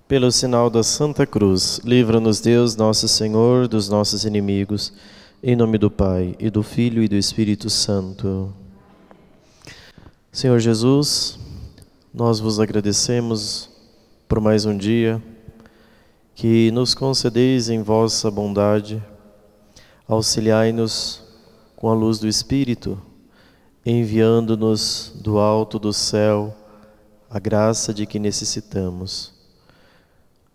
Pelo sinal da Santa Cruz, livra-nos Deus, nosso Senhor, dos nossos inimigos, em nome do Pai, e do Filho e do Espírito Santo. Senhor Jesus, nós vos agradecemos por mais um dia que nos concedeis em vossa bondade. Auxiliai-nos com a luz do Espírito, enviando-nos do alto do céu a graça de que necessitamos.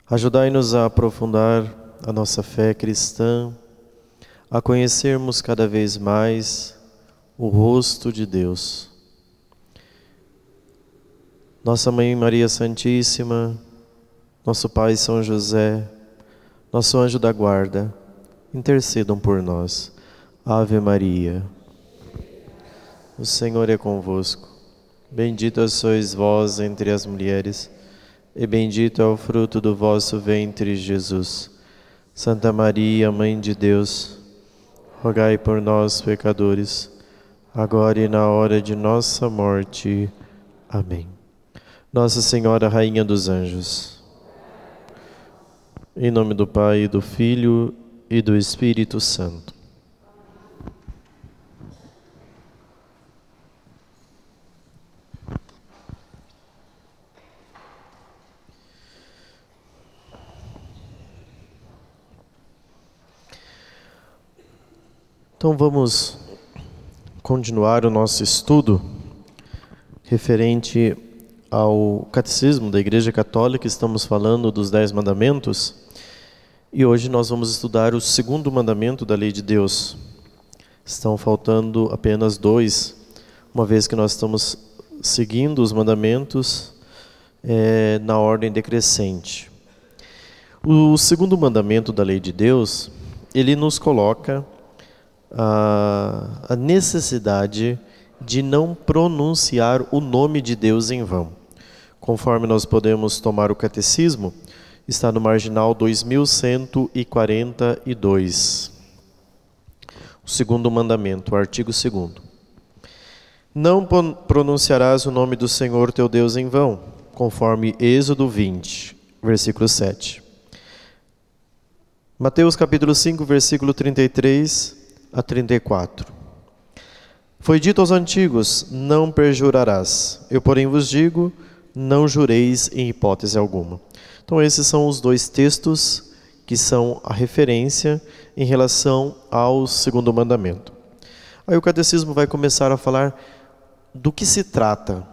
Ajudai-nos a aprofundar a nossa fé cristã, a conhecermos cada vez mais o rosto de Deus. Nossa Mãe Maria Santíssima, nosso Pai São José, nosso anjo da guarda, intercedam por nós. Ave Maria. O Senhor é convosco. Bendita sois vós entre as mulheres, e bendito é o fruto do vosso ventre, Jesus. Santa Maria, Mãe de Deus, rogai por nós, pecadores, agora e na hora de nossa morte. Amém. Nossa Senhora, Rainha dos Anjos, em nome do Pai, do Filho e do Espírito Santo. Então vamos continuar o nosso estudo referente ao Catecismo da Igreja Católica. Estamos falando dos 10 mandamentos e hoje nós vamos estudar o segundo mandamento da Lei de Deus. Estão faltando apenas 2, uma vez que nós estamos seguindo os mandamentos na ordem decrescente. O segundo mandamento da Lei de Deus, ele nos coloca a necessidade de não pronunciar o nome de Deus em vão. Conforme nós podemos tomar o catecismo, está no marginal 2142. O segundo mandamento, o artigo 2º. Não pronunciarás o nome do Senhor teu Deus em vão, conforme Êxodo 20, versículo 7. Mateus capítulo 5, versículo 33 a 34. Foi dito aos antigos: não perjurarás. Eu, porém, vos digo: não jureis em hipótese alguma. Então, esses são os 2 textos que são a referência em relação ao segundo mandamento. Aí o catecismo vai começar a falar do que se trata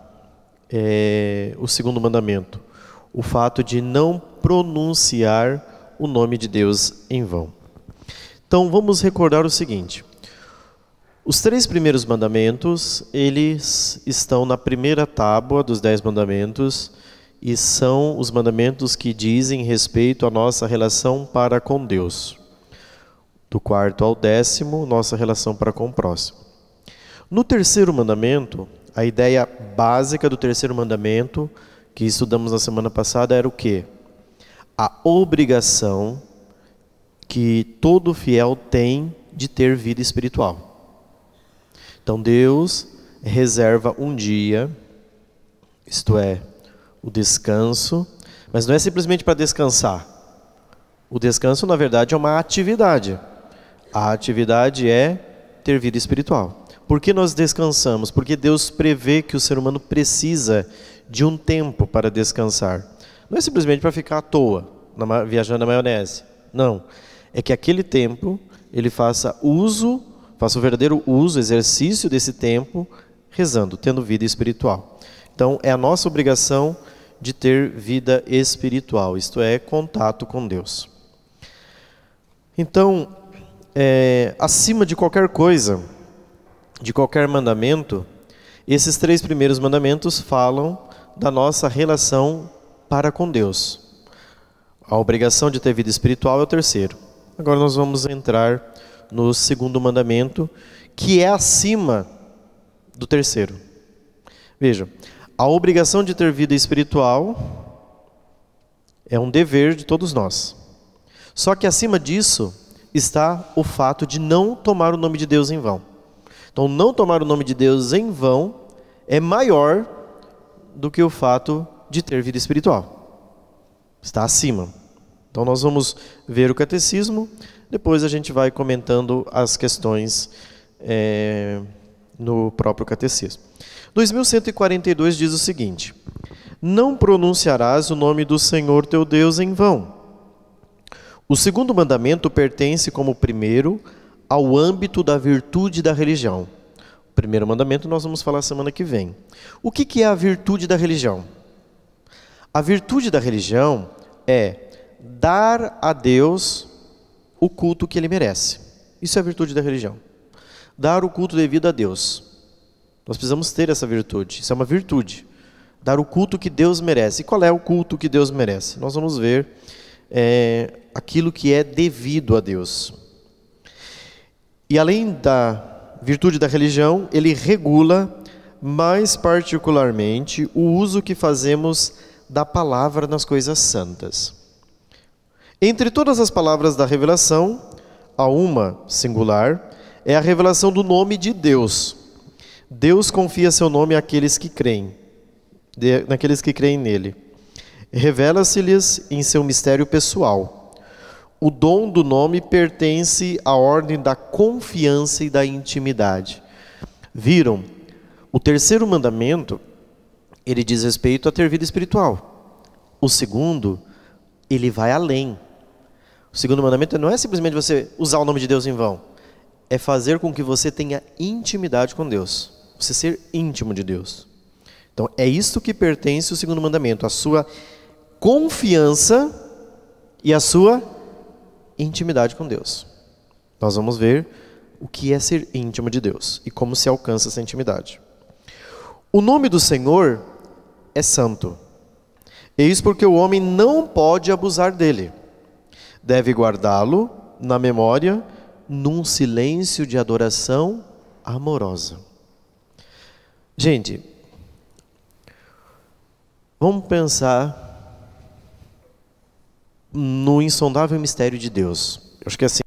o segundo mandamento. O fato de não pronunciar o nome de Deus em vão. Então, vamos recordar o seguinte. Os 3 primeiros mandamentos, eles estão na primeira tábua dos 10 mandamentos e são os mandamentos que dizem respeito à nossa relação para com Deus. Do 4º ao 10º, nossa relação para com o próximo. No terceiro mandamento, a ideia básica do terceiro mandamento, que estudamos na semana passada, era o quê? A obrigação que todo fiel tem de ter vida espiritual. Então Deus reserva um dia, isto é, o descanso, mas não é simplesmente para descansar. O descanso, na verdade, é uma atividade. A atividade é ter vida espiritual. Por que nós descansamos? Porque Deus prevê que o ser humano precisa de um tempo para descansar. Não é simplesmente para ficar à toa, viajando na maionese. Não. É que aquele tempo ele faça o verdadeiro uso, exercício desse tempo, rezando, tendo vida espiritual. Então, é a nossa obrigação de ter vida espiritual, isto é, contato com Deus. Então, acima de qualquer coisa, de qualquer mandamento, esses 3 primeiros mandamentos falam da nossa relação para com Deus. A obrigação de ter vida espiritual é o terceiro. Agora nós vamos entrar no segundo mandamento, que é acima do terceiro. Veja, a obrigação de ter vida espiritual é um dever de todos nós. Só que acima disso está o fato de não tomar o nome de Deus em vão. Então, não tomar o nome de Deus em vão é maior do que o fato de ter vida espiritual. Está acima. Então nós vamos ver o catecismo, depois a gente vai comentando as questões no próprio catecismo. 2142 diz o seguinte: não pronunciarás o nome do Senhor teu Deus em vão. O segundo mandamento pertence como primeiro ao âmbito da virtude da religião. O primeiro mandamento nós vamos falar semana que vem. O que é a virtude da religião? A virtude da religião é dar a Deus o culto que Ele merece. Isso é a virtude da religião. Dar o culto devido a Deus. Nós precisamos ter essa virtude. Isso é uma virtude. Dar o culto que Deus merece. E qual é o culto que Deus merece? Nós vamos ver aquilo que é devido a Deus. E além da virtude da religião, ele regula mais particularmente o uso que fazemos da palavra nas coisas santas. Entre todas as palavras da revelação, há uma singular, é a revelação do nome de Deus. Deus confia seu nome àqueles que creem, naqueles que creem nele. Revela-se-lhes em seu mistério pessoal. O dom do nome pertence à ordem da confiança e da intimidade. Viram? O terceiro mandamento, ele diz respeito a ter vida espiritual. O segundo, ele vai além. O segundo mandamento não é simplesmente você usar o nome de Deus em vão. É fazer com que você tenha intimidade com Deus. Você ser íntimo de Deus. Então, é isto que pertence ao segundo mandamento. A sua confiança e a sua intimidade com Deus. Nós vamos ver o que é ser íntimo de Deus e como se alcança essa intimidade. O nome do Senhor é santo. Eis porque o homem não pode abusar dele. Deve guardá-lo na memória, num silêncio de adoração amorosa. Gente, vamos pensar no insondável mistério de Deus. Eu acho que assim,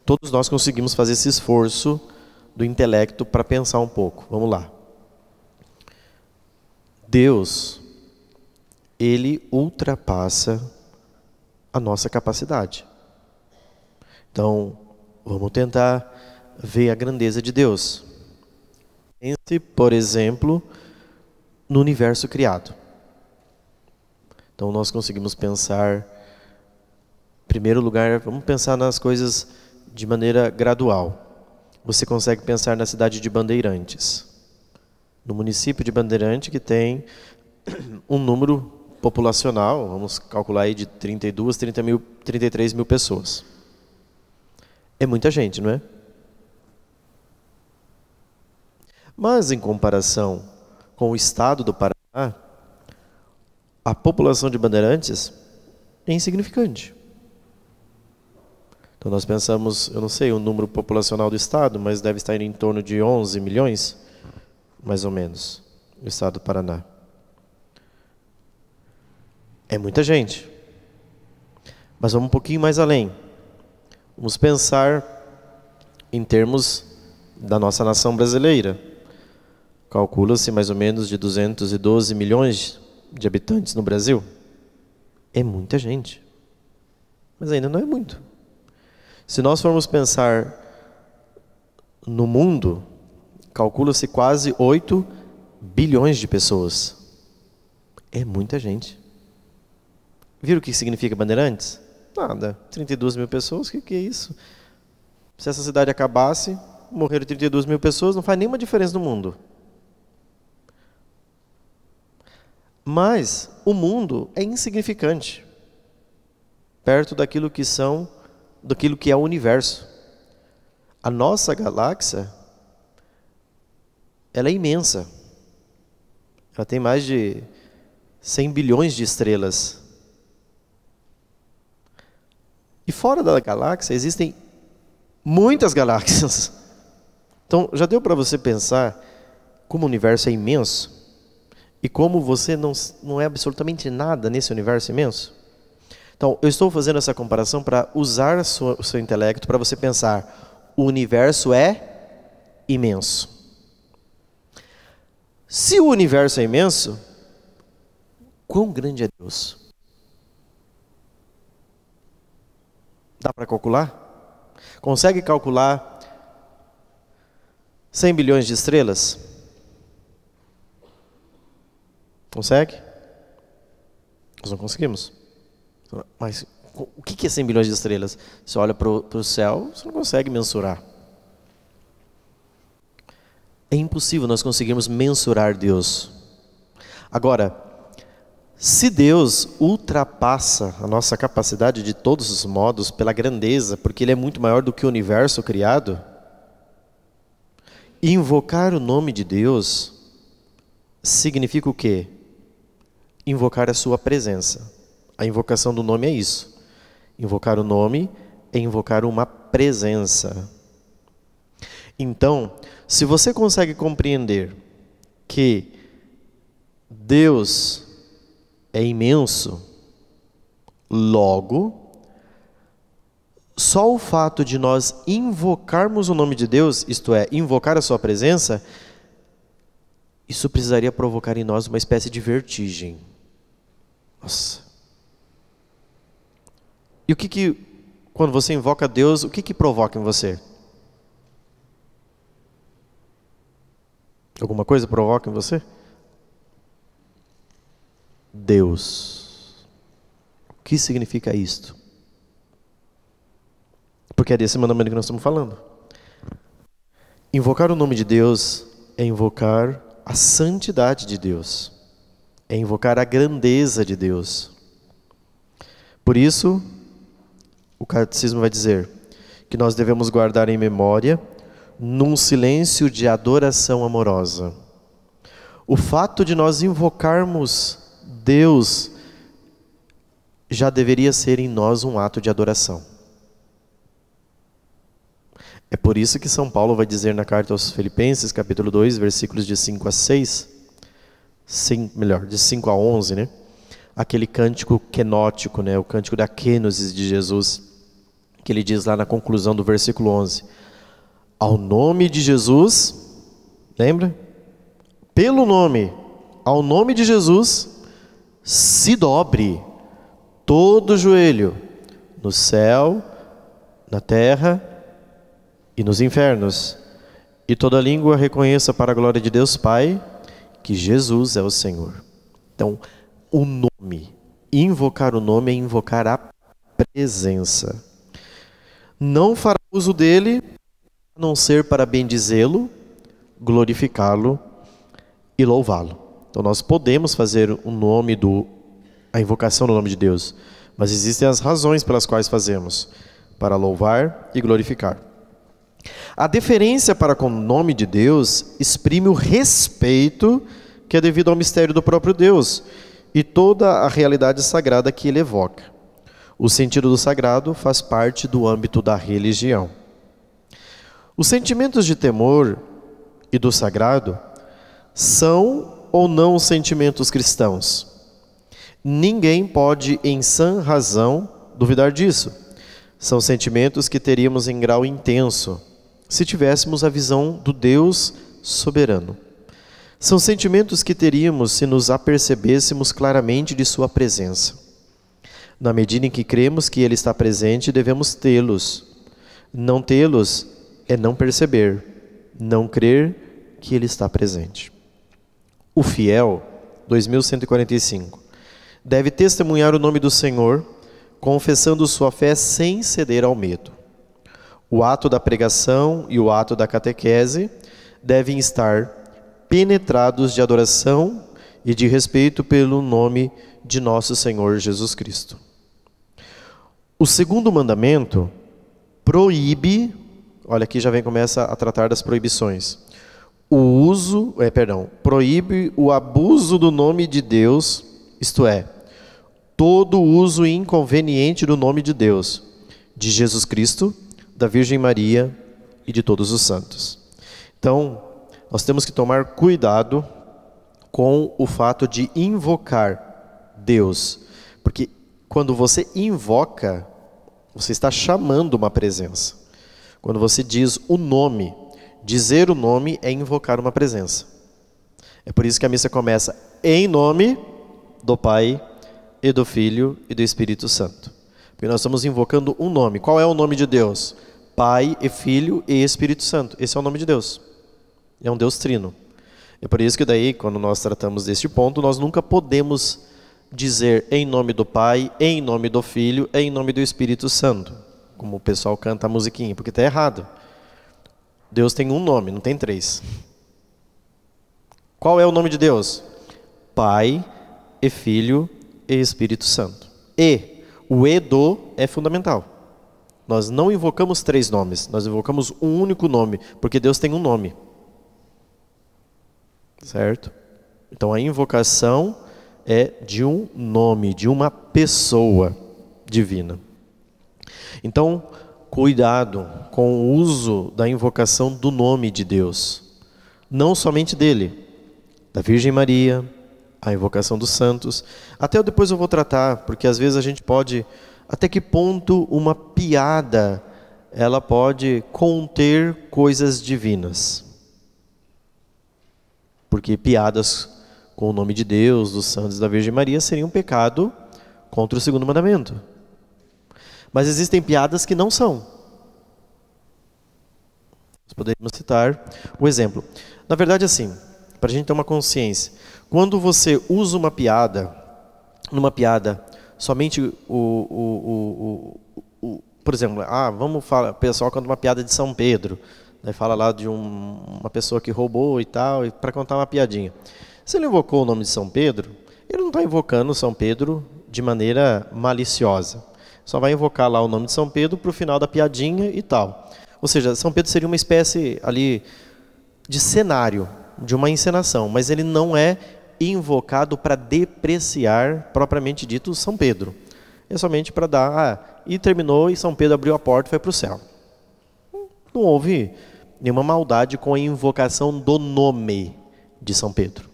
todos nós conseguimos fazer esse esforço do intelecto para pensar um pouco. Vamos lá. Deus, Ele ultrapassa a nossa capacidade. Então, vamos tentar ver a grandeza de Deus. Pense, por exemplo, no universo criado. Então, nós conseguimos pensar, em primeiro lugar, vamos pensar nas coisas de maneira gradual. Você consegue pensar na cidade de Bandeirantes, no município de Bandeirante, que tem um número populacional, vamos calcular aí de 33 mil pessoas. É muita gente, não é? Mas em comparação com o estado do Paraná, a população de Bandeirantes é insignificante. Então nós pensamos, eu não sei o número populacional do estado, mas deve estar em torno de 11 milhões, mais ou menos, no estado do Paraná. É muita gente. Mas vamos um pouquinho mais além. Vamos pensar em termos da nossa nação brasileira. Calcula-se mais ou menos de 212 milhões de habitantes no Brasil. É muita gente. Mas ainda não é muito. Se nós formos pensar no mundo, calcula-se quase 8 bilhões de pessoas. É muita gente. Viram o que significa Bandeirantes? Nada. 32 mil pessoas, o que é isso? Se essa cidade acabasse, morreram 32 mil pessoas, não faz nenhuma diferença no mundo. Mas o mundo é insignificante perto daquilo que é o universo. A nossa galáxia, ela é imensa. Ela tem mais de 100 bilhões de estrelas. E fora da galáxia existem muitas galáxias. Então, já deu para você pensar como o universo é imenso? E como você não é absolutamente nada nesse universo imenso? Então, eu estou fazendo essa comparação para usar o seu intelecto para você pensar, o universo é imenso. Se o universo é imenso, quão grande é Deus? Dá para calcular? Consegue calcular 100 bilhões de estrelas? Consegue? Nós não conseguimos. Mas o que é 100 bilhões de estrelas? Você olha para o céu, você não consegue mensurar. É impossível nós conseguirmos mensurar Deus. Agora, se Deus ultrapassa a nossa capacidade de todos os modos pela grandeza, porque Ele é muito maior do que o universo criado, invocar o nome de Deus significa o quê? Invocar a sua presença. A invocação do nome é isso. Invocar o nome é invocar uma presença. Então, se você consegue compreender que Deus é imenso, logo, só o fato de nós invocarmos o nome de Deus, isto é, invocar a sua presença, isso precisaria provocar em nós uma espécie de vertigem. Nossa. E o que quando você invoca Deus, o que provoca em você? Alguma coisa provoca em você? Deus. O que significa isto? Porque é desse mandamento que nós estamos falando. Invocar o nome de Deus é invocar a santidade de Deus. É invocar a grandeza de Deus. Por isso, o catecismo vai dizer que nós devemos guardar em memória, num silêncio de adoração amorosa, o fato de nós invocarmos Deus já deveria ser em nós um ato de adoração. É por isso que São Paulo vai dizer na carta aos Filipenses, capítulo 2, versículos de 5 a 6, de 5 a 11, né? Aquele cântico quenótico, né? O cântico da kenosis de Jesus, que ele diz lá na conclusão do versículo 11. Ao nome de Jesus, lembra? Pelo nome, ao nome de Jesus, se dobre todo joelho, no céu, na terra e nos infernos, e toda língua reconheça para a glória de Deus Pai, que Jesus é o Senhor. Então, o nome, invocar o nome é invocar a presença. Não fará uso dele, a não ser para bendizê-lo, glorificá-lo e louvá-lo. Então nós podemos fazer a invocação do nome de Deus, mas existem as razões pelas quais fazemos, para louvar e glorificar. A deferência para com o nome de Deus exprime o respeito que é devido ao mistério do próprio Deus e toda a realidade sagrada que ele evoca. O sentido do sagrado faz parte do âmbito da religião. Os sentimentos de temor e do sagrado são ou não sentimentos cristãos? Ninguém pode, em sã razão, duvidar disso. São sentimentos que teríamos em grau intenso, se tivéssemos a visão do Deus soberano. São sentimentos que teríamos se nos apercebêssemos claramente de sua presença. Na medida em que cremos que Ele está presente, devemos tê-los. Não tê-los é não perceber, não crer que Ele está presente. O fiel, 2145, deve testemunhar o nome do Senhor, confessando sua fé sem ceder ao medo. O ato da pregação e o ato da catequese devem estar penetrados de adoração e de respeito pelo nome de nosso Senhor Jesus Cristo. O segundo mandamento proíbe, olha aqui já começa a tratar das proibições. Proíbe o abuso do nome de Deus, isto é, todo uso inconveniente do nome de Deus, de Jesus Cristo, da Virgem Maria e de todos os santos. Então, nós temos que tomar cuidado com o fato de invocar Deus, porque quando você invoca, você está chamando uma presença. Quando você diz o nome, dizer o nome é invocar uma presença. É por isso que a missa começa em nome do Pai e do Filho e do Espírito Santo, Porque nós estamos invocando um nome. Qual é o nome de Deus? Pai e Filho e Espírito Santo. Esse é o nome de Deus. É um Deus trino. É por isso que daí, quando nós tratamos deste ponto, nós nunca podemos dizer em nome do Pai, em nome do Filho, em nome do Espírito Santo. Como o pessoal canta a musiquinha, porque está errado. Deus tem um nome, não tem três. Qual é o nome de Deus? Pai e Filho e Espírito Santo. E, o E do é fundamental. Nós não invocamos três nomes, nós invocamos um único nome, porque Deus tem um nome. Certo? Então a invocação é de um nome, de uma pessoa divina. Então, cuidado com o uso da invocação do nome de Deus. Não somente dele, da Virgem Maria, a invocação dos santos. Até depois eu vou tratar, porque às vezes a gente pode... Até que ponto uma piada, ela pode conter coisas divinas? Porque piadas com o nome de Deus, dos santos, da Virgem Maria, seriam um pecado contra o segundo mandamento. Mas existem piadas que não são. Nós poderíamos citar o exemplo. Na verdade, assim, para a gente ter uma consciência, quando você usa uma piada, numa piada, somente por exemplo, vamos falar, o pessoal conta uma piada de São Pedro, né, fala lá de uma pessoa que roubou e tal, para contar uma piadinha. Se ele invocou o nome de São Pedro, ele não está invocando São Pedro de maneira maliciosa. Só vai invocar lá o nome de São Pedro para o final da piadinha e tal. Ou seja, São Pedro seria uma espécie ali de cenário, de uma encenação, mas ele não é invocado para depreciar, propriamente dito, São Pedro. É somente para dar, e terminou, e São Pedro abriu a porta e foi para o céu. Não houve nenhuma maldade com a invocação do nome de São Pedro.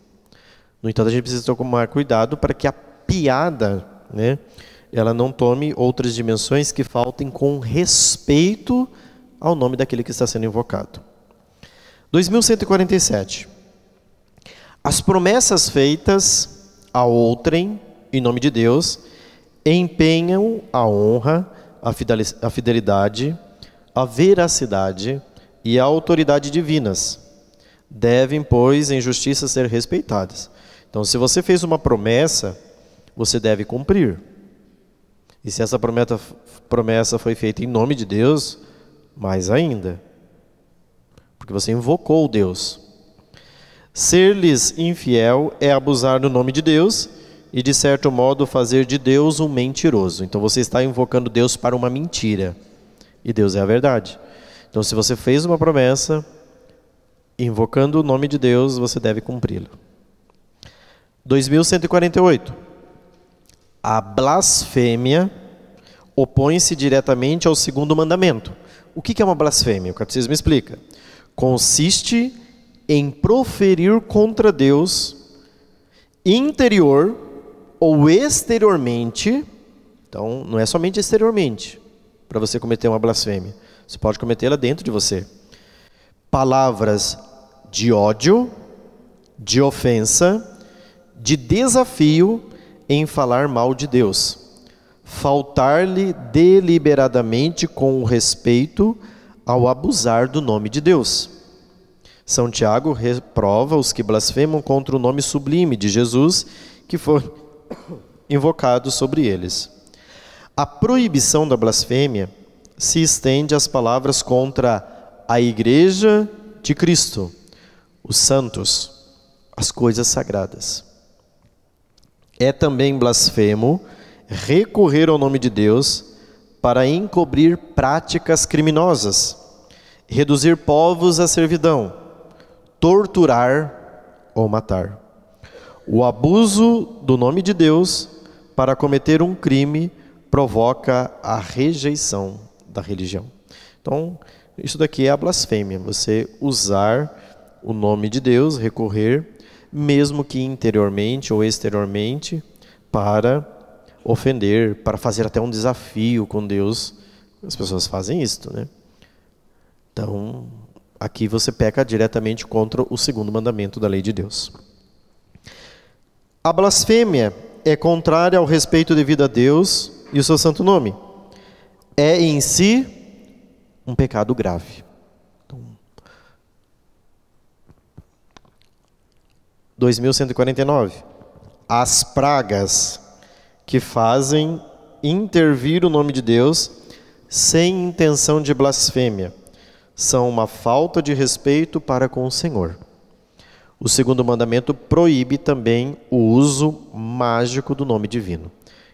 No entanto, a gente precisa tomar cuidado para que a piada, né, ela não tome outras dimensões que faltem com respeito ao nome daquele que está sendo invocado. 2147. As promessas feitas a outrem, em nome de Deus, empenham a honra, a fidelidade, a veracidade e a autoridade divinas. Devem, pois, em justiça ser respeitadas. Então, se você fez uma promessa, você deve cumprir. E se essa promessa foi feita em nome de Deus, mais ainda. Porque você invocou Deus. Ser-lhes infiel é abusar do nome de Deus e, de certo modo, fazer de Deus um mentiroso. Então, você está invocando Deus para uma mentira. E Deus é a verdade. Então, se você fez uma promessa, invocando o nome de Deus, você deve cumpri-la. 2148. A blasfêmia opõe-se diretamente ao segundo mandamento. O que é uma blasfêmia? O catecismo explica. Consiste em proferir contra Deus, interior ou exteriormente, então não é somente exteriormente, para você cometer uma blasfêmia. Você pode cometê-la dentro de você. Palavras de ódio, de ofensa, de desafio em falar mal de Deus. Faltar-lhe deliberadamente com o respeito ao abusar do nome de Deus. São Tiago reprova os que blasfemam contra o nome sublime de Jesus, que foi invocado sobre eles. A proibição da blasfêmia se estende às palavras contra a Igreja de Cristo, os santos, as coisas sagradas. É também blasfemo recorrer ao nome de Deus para encobrir práticas criminosas, reduzir povos à servidão, torturar ou matar. O abuso do nome de Deus para cometer um crime provoca a rejeição da religião. Então, isso daqui é a blasfêmia, você usar o nome de Deus, recorrer, mesmo que interiormente ou exteriormente, para ofender, para fazer até um desafio com Deus. As pessoas fazem isso, né? Então, aqui você peca diretamente contra o segundo mandamento da lei de Deus. A blasfêmia é contrária ao respeito devido a Deus e o seu santo nome. é em si um pecado grave. Então, 2149. As pragas que fazem intervir o nome de Deus sem intenção de blasfêmia são uma falta de respeito para com o Senhor. O segundo mandamento proíbe também o uso mágico do nome divino.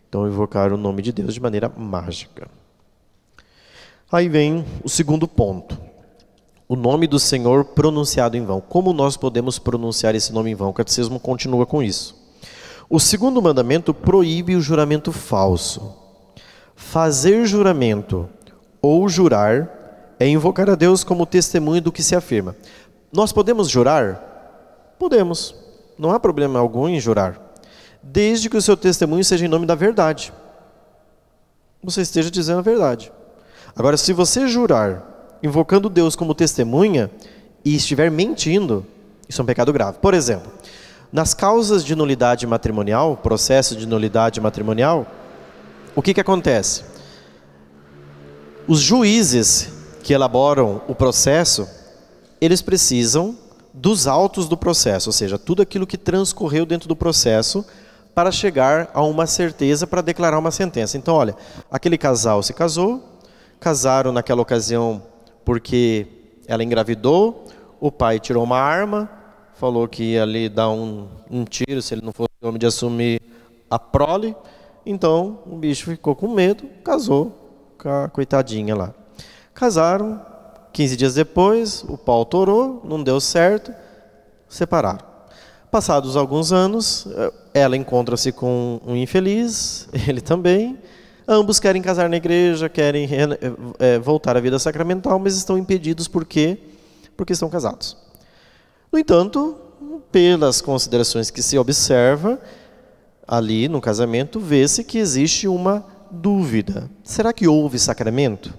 Então, invocar o nome de Deus de maneira mágica. Aí vem o segundo ponto. O nome do Senhor pronunciado em vão. Como nós podemos pronunciar esse nome em vão? O catecismo continua com isso. O segundo mandamento proíbe o juramento falso. Fazer juramento ou jurar é invocar a Deus como testemunho do que se afirma. Nós podemos jurar? Podemos. Não há problema algum em jurar. Desde que o seu testemunho seja em nome da verdade. Você esteja dizendo a verdade. Agora, se você jurar, invocando Deus como testemunha, e estiver mentindo, isso é um pecado grave. Por exemplo, nas causas de nulidade matrimonial, processo de nulidade matrimonial, o que acontece? Os juízes que elaboram o processo, eles precisam dos autos do processo, ou seja, tudo aquilo que transcorreu dentro do processo para chegar a uma certeza, para declarar uma sentença. Então, olha, aquele casal se casou, casaram naquela ocasião porque ela engravidou, o pai tirou uma arma, falou que ia ali dar um tiro se ele não fosse homem de assumir a prole. Então o bicho ficou com medo, casou com a coitadinha lá. Casaram, 15 dias depois, o pau torou, não deu certo, separaram. Passados alguns anos, ela encontra-se com um infeliz, ele também. Ambos querem casar na igreja, querem voltar à vida sacramental, mas estão impedidos por quê? Porque estão casados. No entanto, pelas considerações que se observa, ali no casamento, vê-se que existe uma dúvida. Será que houve sacramento?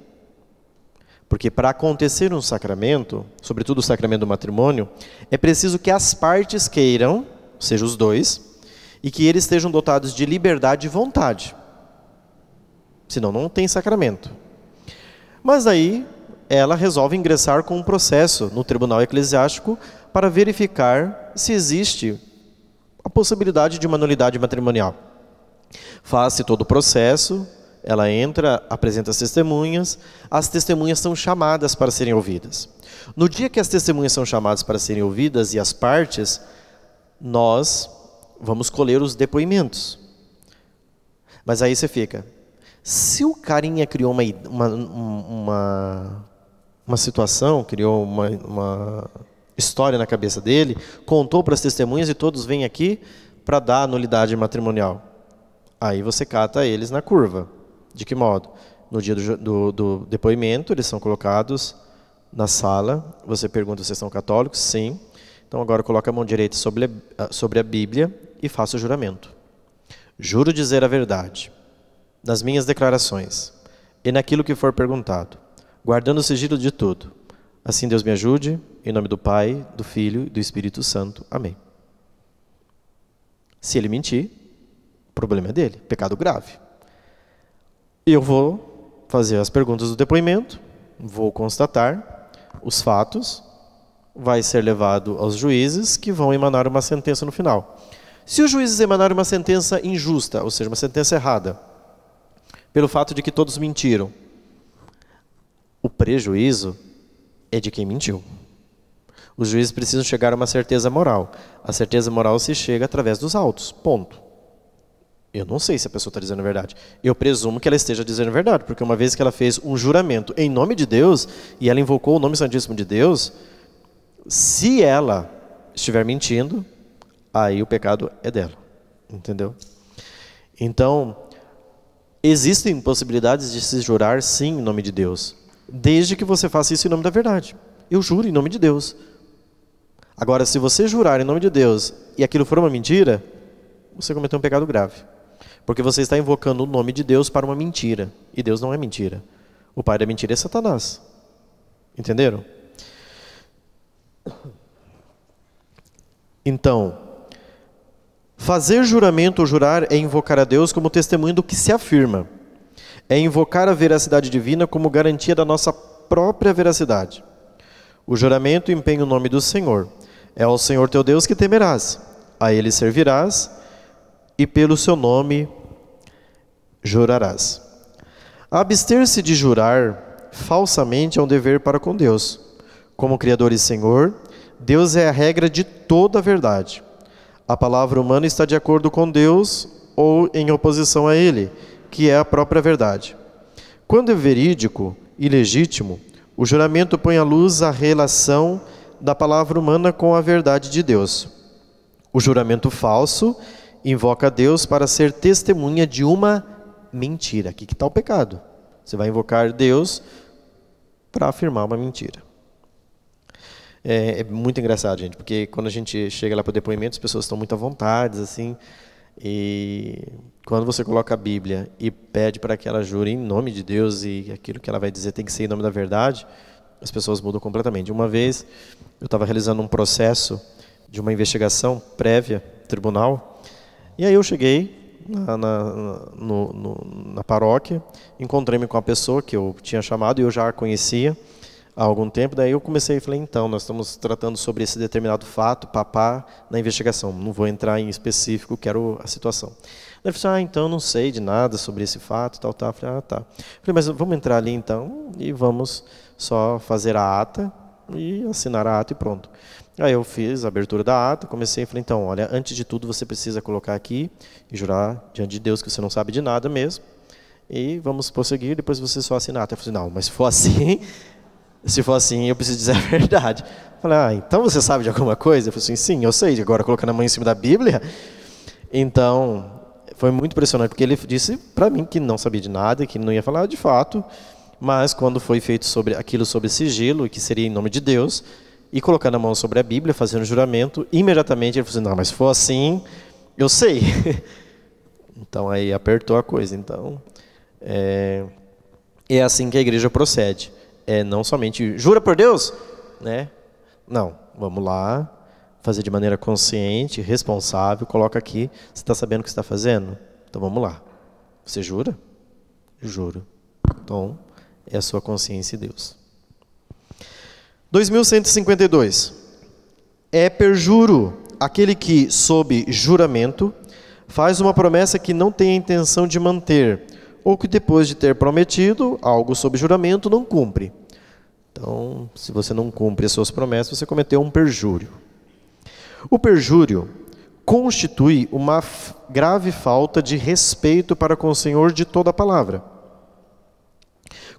Porque para acontecer um sacramento, sobretudo o sacramento do matrimônio, é preciso que as partes queiram, seja os dois, e que eles estejam dotados de liberdade e vontade. Senão não tem sacramento. Mas aí ela resolve ingressar com um processo no tribunal eclesiástico para verificar se existe a possibilidade de uma nulidade matrimonial. Faz-se todo o processo, ela entra, apresenta as testemunhas são chamadas para serem ouvidas. No dia que as testemunhas são chamadas para serem ouvidas e as partes, nós vamos colher os depoimentos. Mas aí você fica, se o carinha criou uma situação, criou uma história na cabeça dele, contou para as testemunhas e todos vêm aqui para dar a nulidade matrimonial. Aí você cata eles na curva. De que modo? No dia do depoimento, eles são colocados na sala. Você pergunta se são católicos? Sim. Então agora coloca a mão direita sobre a Bíblia e faça o juramento. Juro dizer a verdade nas minhas declarações e naquilo que for perguntado, guardando o sigilo de tudo. Assim Deus me ajude, em nome do Pai, do Filho e do Espírito Santo. Amém. Se ele mentir, o problema é dele, pecado grave. Eu vou fazer as perguntas do depoimento, vou constatar os fatos, vai ser levado aos juízes que vão emanar uma sentença no final. Se os juízes emanarem uma sentença injusta, ou seja, uma sentença errada, pelo fato de que todos mentiram, o prejuízo é de quem mentiu. Os juízes precisam chegar a uma certeza moral. A certeza moral se chega através dos autos, ponto. Eu não sei se a pessoa está dizendo a verdade. Eu presumo que ela esteja dizendo a verdade, porque uma vez que ela fez um juramento em nome de Deus, e ela invocou o nome santíssimo de Deus, se ela estiver mentindo, aí o pecado é dela. Entendeu? Então, existem possibilidades de se jurar sim em nome de Deus, desde que você faça isso em nome da verdade. Eu juro em nome de Deus. Agora, se você jurar em nome de Deus e aquilo for uma mentira, você cometeu um pecado grave. Porque você está invocando o nome de Deus para uma mentira. E Deus não é mentira. O pai da mentira é Satanás. Entenderam? Então, fazer juramento ou jurar é invocar a Deus como testemunho do que se afirma. é invocar a veracidade divina como garantia da nossa própria veracidade. O juramento empenha o nome do Senhor. É ao Senhor teu Deus que temerás, a Ele servirás e pelo seu nome jurarás. Abster-se de jurar falsamente é um dever para com Deus. Como Criador e Senhor, Deus é a regra de toda a verdade. A palavra humana está de acordo com Deus ou em oposição a Ele, que é a própria verdade. Quando é verídico e legítimo, o juramento põe à luz a relação da palavra humana com a verdade de Deus. O juramento falso invoca Deus para ser testemunha de uma mentira. Aqui que está o pecado. Você vai invocar Deus para afirmar uma mentira. É muito engraçado, gente, porque quando a gente chega lá para o depoimento, as pessoas estão muito à vontade, assim, e quando você coloca a Bíblia e pede para que ela jure em nome de Deus e aquilo que ela vai dizer tem que ser em nome da verdade, as pessoas mudam completamente. Uma vez, eu estava realizando um processo de uma investigação prévia, tribunal, e aí eu cheguei na paróquia, encontrei-me com a pessoa que eu tinha chamado e eu já a conhecia há algum tempo. Daí eu comecei e falei, então, nós estamos tratando sobre esse determinado fato, papá, na investigação. Não vou entrar em específico, quero a situação. Daí ele falou, então, não sei de nada sobre esse fato, tal. Eu falei, tá. Falei, mas vamos entrar ali então e vamos só fazer a ata e assinar a ata e pronto. Aí eu fiz a abertura da ata, comecei e falei, então, olha, antes de tudo você precisa colocar aqui e jurar diante de Deus que você não sabe de nada mesmo. E vamos prosseguir, depois você só assinar a ata. Eu falei, não, mas se for assim, eu preciso dizer a verdade. Eu falei, então você sabe de alguma coisa? Eu falei assim, sim, eu sei. Agora colocando a mão em cima da Bíblia. Então, foi muito impressionante, porque ele disse para mim que não sabia de nada, que não ia falar de fato, mas quando foi feito sobre sigilo, que seria em nome de Deus, e colocando a mão sobre a Bíblia, fazendo o juramento, imediatamente ele falou assim, não, mas se for assim, eu sei. Então aí apertou a coisa. Então, é assim que a igreja procede. Não somente jura por Deus, né? Não, vamos lá, fazer de maneira consciente, responsável, coloca aqui, você está sabendo o que está fazendo? Então vamos lá. Você jura? Juro. Então, é a sua consciência e Deus. 2152. É perjuro aquele que, sob juramento, faz uma promessa que não tem a intenção de manter, ou que depois de ter prometido algo sob juramento, não cumpre. Então, se você não cumpre as suas promessas, você cometeu um perjúrio. O perjúrio constitui uma grave falta de respeito para com o Senhor de toda a palavra.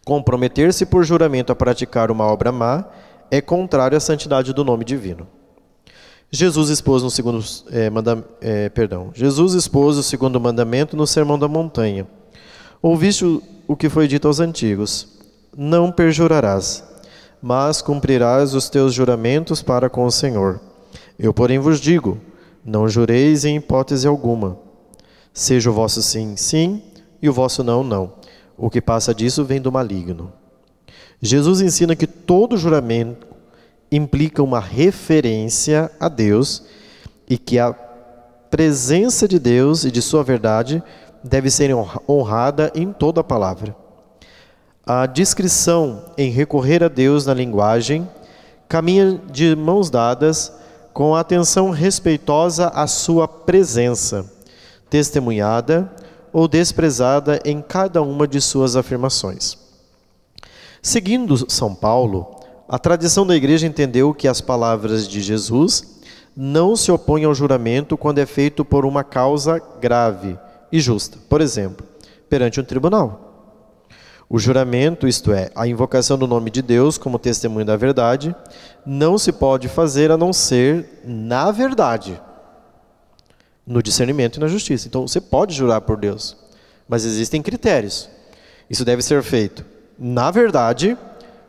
Comprometer-se por juramento a praticar uma obra má é contrário à santidade do nome divino. Jesus expôs o segundo mandamento no Sermão da Montanha. Ouviste o que foi dito aos antigos: não perjurarás, mas cumprirás os teus juramentos para com o Senhor. Eu, porém, vos digo: não jureis em hipótese alguma. Seja o vosso sim, sim, e o vosso não, não. O que passa disso vem do maligno. Jesus ensina que todo juramento implica uma referência a Deus e que a presença de Deus e de sua verdade deve ser honrada em toda a palavra. A discrição em recorrer a Deus na linguagem caminha de mãos dadas com a atenção respeitosa à sua presença, testemunhada ou desprezada em cada uma de suas afirmações. Seguindo São Paulo, a tradição da igreja entendeu que as palavras de Jesus não se opõem ao juramento quando é feito por uma causa grave e justa. Por exemplo, perante um tribunal. O juramento, isto é, a invocação do nome de Deus como testemunho da verdade, não se pode fazer a não ser na verdade, no discernimento e na justiça. Então, você pode jurar por Deus, mas existem critérios. Isso deve ser feito na verdade,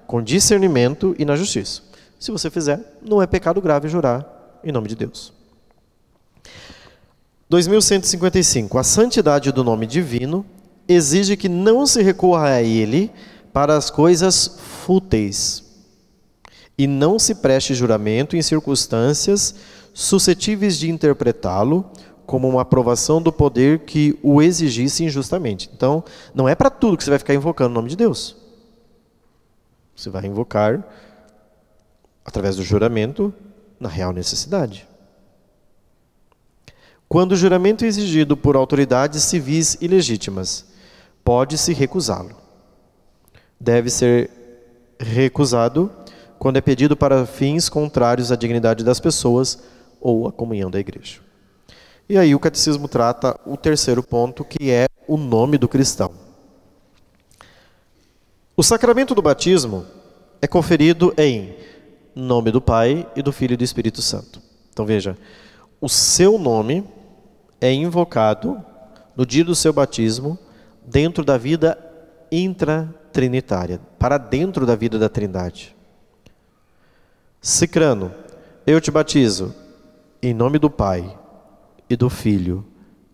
com discernimento e na justiça. Se você fizer, não é pecado grave jurar em nome de Deus. 2155. A santidade do nome divino exige que não se recorra a ele para as coisas fúteis e não se preste juramento em circunstâncias suscetíveis de interpretá-lo como uma aprovação do poder que o exigisse injustamente. Então, não é para tudo que você vai ficar invocando o nome de Deus. Você vai invocar, através do juramento, na real necessidade. Quando o juramento é exigido por autoridades civis ilegítimas, pode-se recusá-lo. Deve ser recusado quando é pedido para fins contrários à dignidade das pessoas ou à comunhão da igreja. E aí o catecismo trata o terceiro ponto, que é o nome do cristão. O sacramento do batismo é conferido em nome do Pai e do Filho e do Espírito Santo. Então veja, o seu nome é invocado no dia do seu batismo dentro da vida intratrinitária, para dentro da vida da Trindade. Cicrano, eu te batizo em nome do Pai e do Filho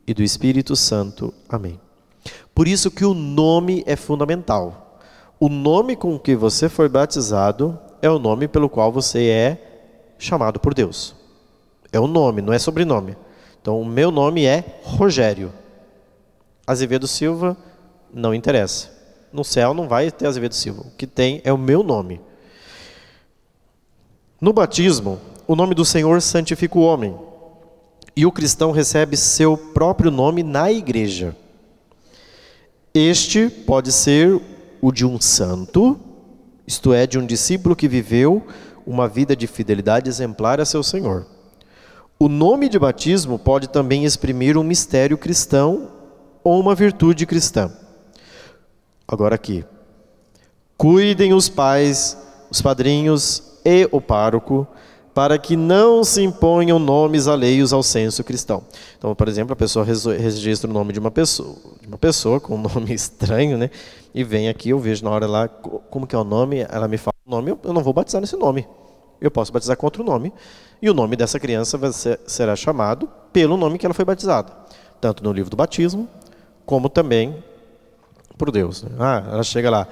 e do Espírito Santo. Amém. Por isso que o nome é fundamental. O nome com que você foi batizado é o nome pelo qual você é chamado por Deus. É o nome, não é sobrenome. Então, o meu nome é Rogério. Azevedo Silva não interessa. No céu não vai ter Azevedo Silva. O que tem é o meu nome. No batismo, o nome do Senhor santifica o homem. E o cristão recebe seu próprio nome na igreja. Este pode ser o de um santo, isto é, de um discípulo que viveu uma vida de fidelidade exemplar a seu Senhor. O nome de batismo pode também exprimir um mistério cristão ou uma virtude cristã. Agora aqui. Cuidem os pais, os padrinhos e o pároco, para que não se imponham nomes alheios ao senso cristão. Então, por exemplo, a pessoa registra o nome de uma pessoa com um nome estranho, né? E vem aqui, eu vejo na hora lá, como que é o nome, ela me fala o nome, eu não vou batizar nesse nome. Eu posso batizar com outro nome. E o nome dessa criança será chamado pelo nome que ela foi batizada. Tanto no livro do batismo, como também por Deus. Né? Ela chega lá,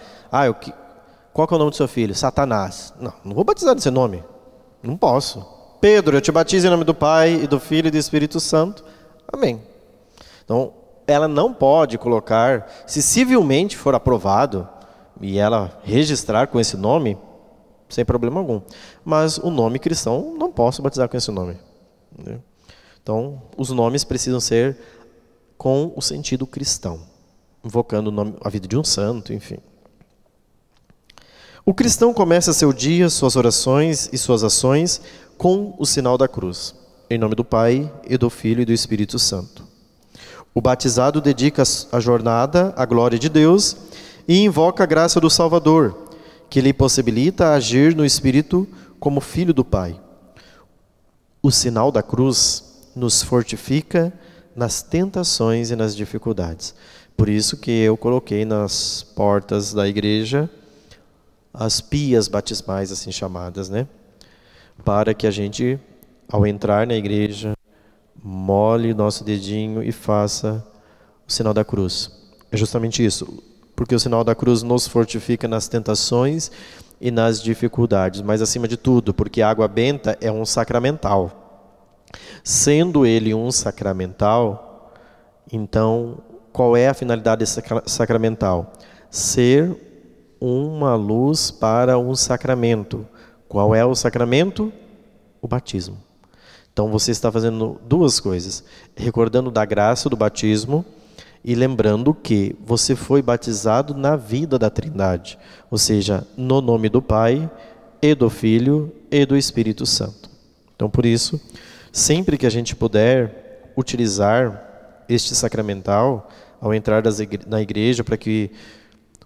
qual que é o nome do seu filho? Satanás. Não vou batizar nesse nome. Não posso. Pedro, eu te batizo em nome do Pai, e do Filho e do Espírito Santo. Amém. Então, ela não pode colocar, se civilmente for aprovado, e ela registrar com esse nome, sem problema algum. Mas o nome cristão, não posso batizar com esse nome. Então, os nomes precisam ser com o sentido cristão, invocando o nome, a vida de um santo, enfim. O cristão começa seu dia, suas orações e suas ações com o sinal da cruz, em nome do Pai e do Filho e do Espírito Santo. O batizado dedica a jornada à glória de Deus e invoca a graça do Salvador, que lhe possibilita agir no Espírito como filho do Pai. O sinal da cruz nos fortifica nas tentações e nas dificuldades. Por isso que eu coloquei nas portas da igreja as pias batismais, assim chamadas, né? Para que a gente, ao entrar na igreja, molhe nosso dedinho e faça o sinal da cruz. É justamente isso, porque o sinal da cruz nos fortifica nas tentações e nas dificuldades, mas acima de tudo, porque a água benta é um sacramental. Sendo ele um sacramental, então, qual é a finalidade desse sacramental? Ser uma luz para um sacramento. Qual é o sacramento? O batismo. Então você está fazendo duas coisas, recordando da graça do batismo e lembrando que você foi batizado na vida da Trindade, ou seja, no nome do Pai e do Filho e do Espírito Santo. Então por isso, sempre que a gente puder utilizar este sacramental ao entrar na igreja, para que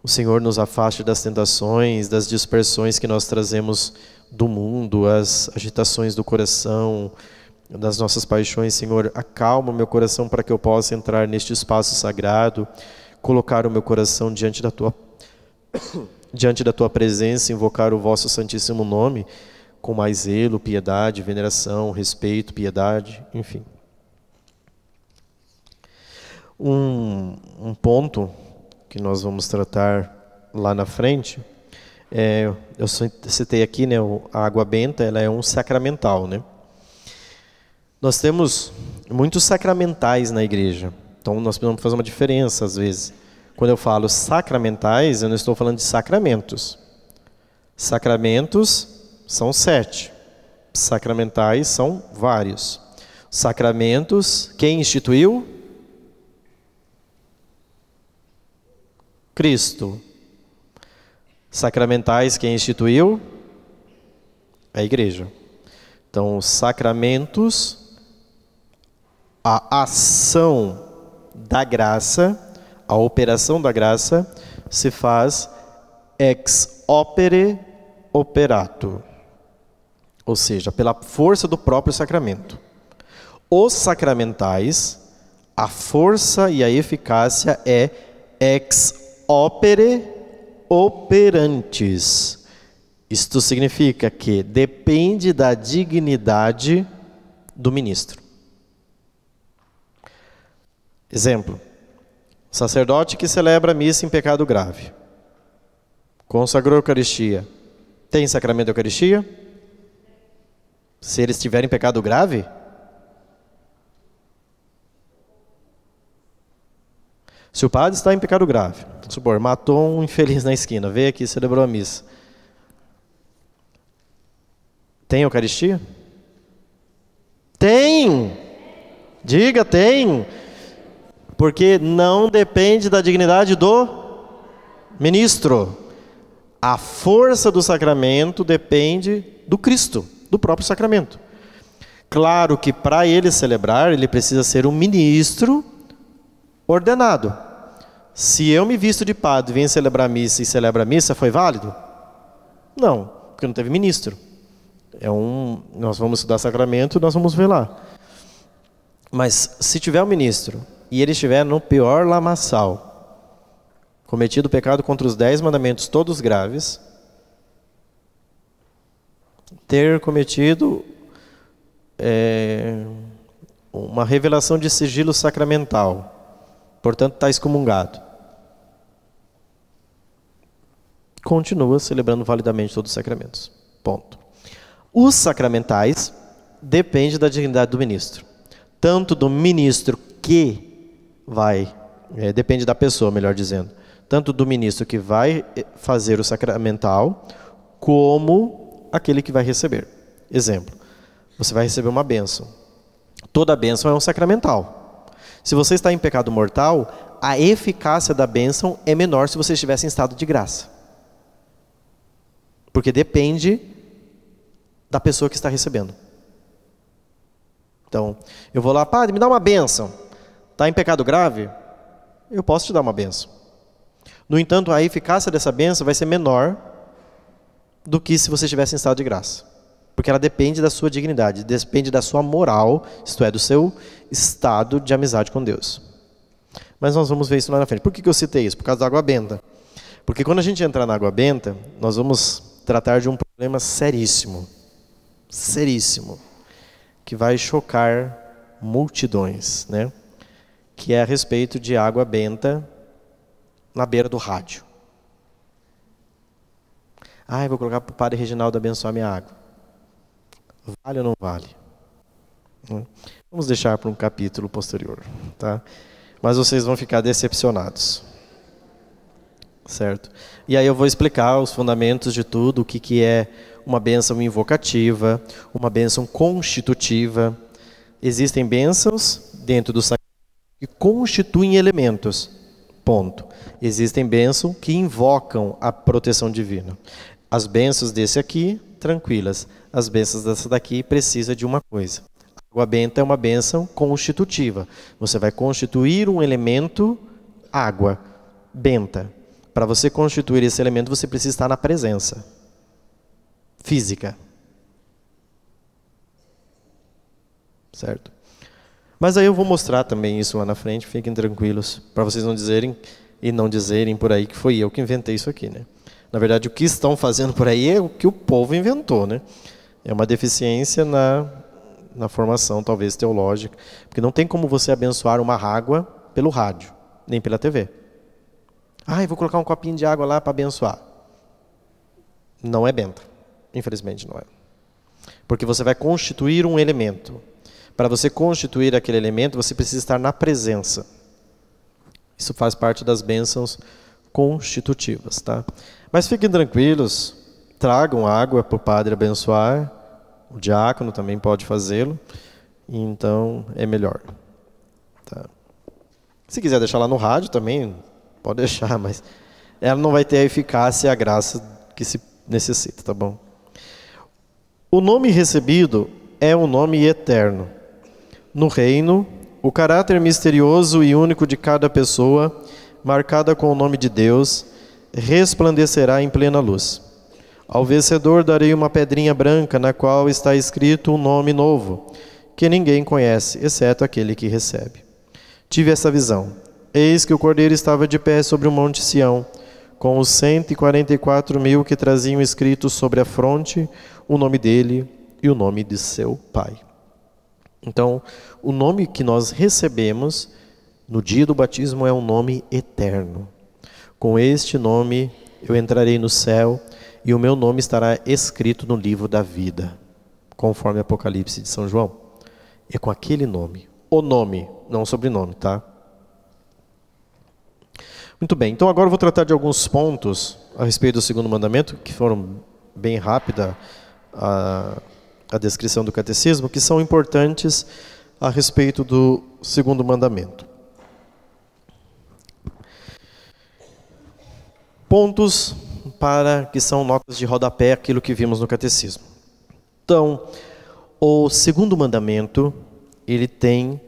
o Senhor nos afaste das tentações, das dispersões que nós trazemos do mundo, as agitações do coração, das nossas paixões. Senhor, acalma o meu coração para que eu possa entrar neste espaço sagrado, colocar o meu coração diante da tua presença, invocar o vosso santíssimo nome com mais zelo, piedade, veneração, respeito, piedade, enfim. Um ponto que nós vamos tratar lá na frente, eu citei aqui, né, a água benta, ela é um sacramental, né? Nós temos muitos sacramentais na igreja. Então nós precisamos fazer uma diferença às vezes. Quando eu falo sacramentais, eu não estou falando de sacramentos. Sacramentos são 7. Sacramentais são vários. Sacramentos, quem instituiu? Cristo. Sacramentais, quem instituiu? A igreja. Então, os sacramentos, a ação da graça, a operação da graça, se faz ex opere operato. Ou seja, pela força do próprio sacramento. Os sacramentais, a força e a eficácia é ex opere operantes. Isto significa que depende da dignidade do ministro. Exemplo, sacerdote que celebra a missa em pecado grave, consagrou a Eucaristia, tem sacramento da Eucaristia? Se ele estiver em pecado grave? Se o padre está em pecado grave, vamos supor, matou um infeliz na esquina, veio aqui e celebrou a missa, tem Eucaristia? Tem! Diga, tem! Porque não depende da dignidade do ministro. A força do sacramento depende do Cristo, do próprio sacramento. Claro que para ele celebrar, ele precisa ser um ministro ordenado. Se eu me visto de padre, venho celebrar a missa e celebra a missa, foi válido? Não, porque não teve ministro. Nós vamos estudar sacramento, nós vamos ver lá. Mas se tiver um ministro e ele estiver no pior lamaçal, cometido pecado contra os 10 mandamentos, todos graves, ter cometido uma revelação de sigilo sacramental, portanto está excomungado, continua celebrando validamente todos os sacramentos. Ponto. Os sacramentais dependem da dignidade do ministro. Tanto do ministro que vai, depende da pessoa, melhor dizendo, tanto do ministro que vai fazer o sacramental, como aquele que vai receber. Exemplo, você vai receber uma bênção. Toda bênção é um sacramental. Se você está em pecado mortal, a eficácia da bênção é menor se você estivesse em estado de graça. Porque depende da pessoa que está recebendo. Então, eu vou lá, padre, me dá uma bênção. Está em pecado grave? Eu posso te dar uma bênção. No entanto, a eficácia dessa bênção vai ser menor do que se você estivesse em estado de graça. Porque ela depende da sua dignidade, depende da sua moral, isto é, do seu estado de amizade com Deus. Mas nós vamos ver isso lá na frente. Por que eu citei isso? Por causa da água benta. Porque quando a gente entrar na água benta, nós vamos tratar de um problema seríssimo. Seríssimo. Que vai chocar multidões, né? Que é a respeito de água benta na beira do rádio. Eu vou colocar para o padre Reginaldo abençoar minha água. Vale ou não vale? Vamos deixar para um capítulo posterior, tá? Mas vocês vão ficar decepcionados. Certo? E aí eu vou explicar os fundamentos de tudo, o que é uma bênção invocativa, uma bênção constitutiva. Existem bênçãos dentro do sacramento que constituem elementos. Ponto. Existem bênçãos que invocam a proteção divina. As bênçãos desse aqui, tranquilas. As bênçãos dessa daqui precisa de uma coisa. A água benta é uma bênção constitutiva. Você vai constituir um elemento água benta. Para você constituir esse elemento, você precisa estar na presença física. Certo? Mas aí eu vou mostrar também isso lá na frente, fiquem tranquilos, para vocês não dizerem por aí que foi eu que inventei isso aqui, né? Na verdade, o que estão fazendo por aí é o que o povo inventou, né? É uma deficiência na formação, talvez, teológica, porque não tem como você abençoar uma água pelo rádio, nem pela TV. Eu vou colocar um copinho de água lá para abençoar. Não é benta. Infelizmente não é. Porque você vai constituir um elemento. Para você constituir aquele elemento, você precisa estar na presença. Isso faz parte das bênçãos constitutivas, tá? Mas fiquem tranquilos, tragam água para o padre abençoar, o diácono também pode fazê-lo, então é melhor. Tá? Se quiser deixar lá no rádio também, pode deixar, mas ela não vai ter a eficácia e a graça que se necessita, tá bom? O nome recebido é um nome eterno. No reino, o caráter misterioso e único de cada pessoa, marcada com o nome de Deus, resplandecerá em plena luz. Ao vencedor darei uma pedrinha branca na qual está escrito um nome novo, que ninguém conhece, exceto aquele que recebe. Tive essa visão. Eis que o Cordeiro estava de pé sobre o monte Sião, com os 144.000 que traziam escrito sobre a fronte o nome dele e o nome de seu Pai. Então, o nome que nós recebemos no dia do batismo é um nome eterno. Com este nome eu entrarei no céu e o meu nome estará escrito no livro da vida, conforme Apocalipse de São João. É com aquele nome, o nome, não o sobrenome, tá? Muito bem, então agora eu vou tratar de alguns pontos a respeito do segundo mandamento, que foram bem rápida a descrição do catecismo, que são importantes a respeito do segundo mandamento. Pontos para que são notas de rodapé, aquilo que vimos no catecismo. Então, o segundo mandamento, ele tem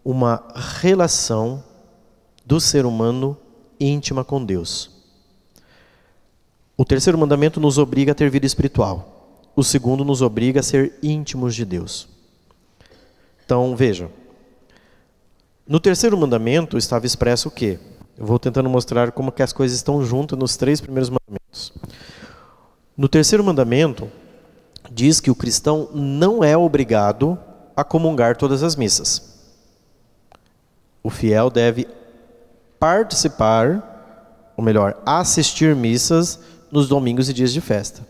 uma relação do ser humano íntima com Deus. O terceiro mandamento nos obriga a ter vida espiritual. O segundo nos obriga a ser íntimos de Deus. Então, vejam. No terceiro mandamento estava expresso o quê? Eu vou tentando mostrar como que as coisas estão juntas nos três primeiros mandamentos. No terceiro mandamento, diz que o cristão não é obrigado a comungar todas as missas. O fiel deve participar, ou melhor, assistir missas nos domingos e dias de festa.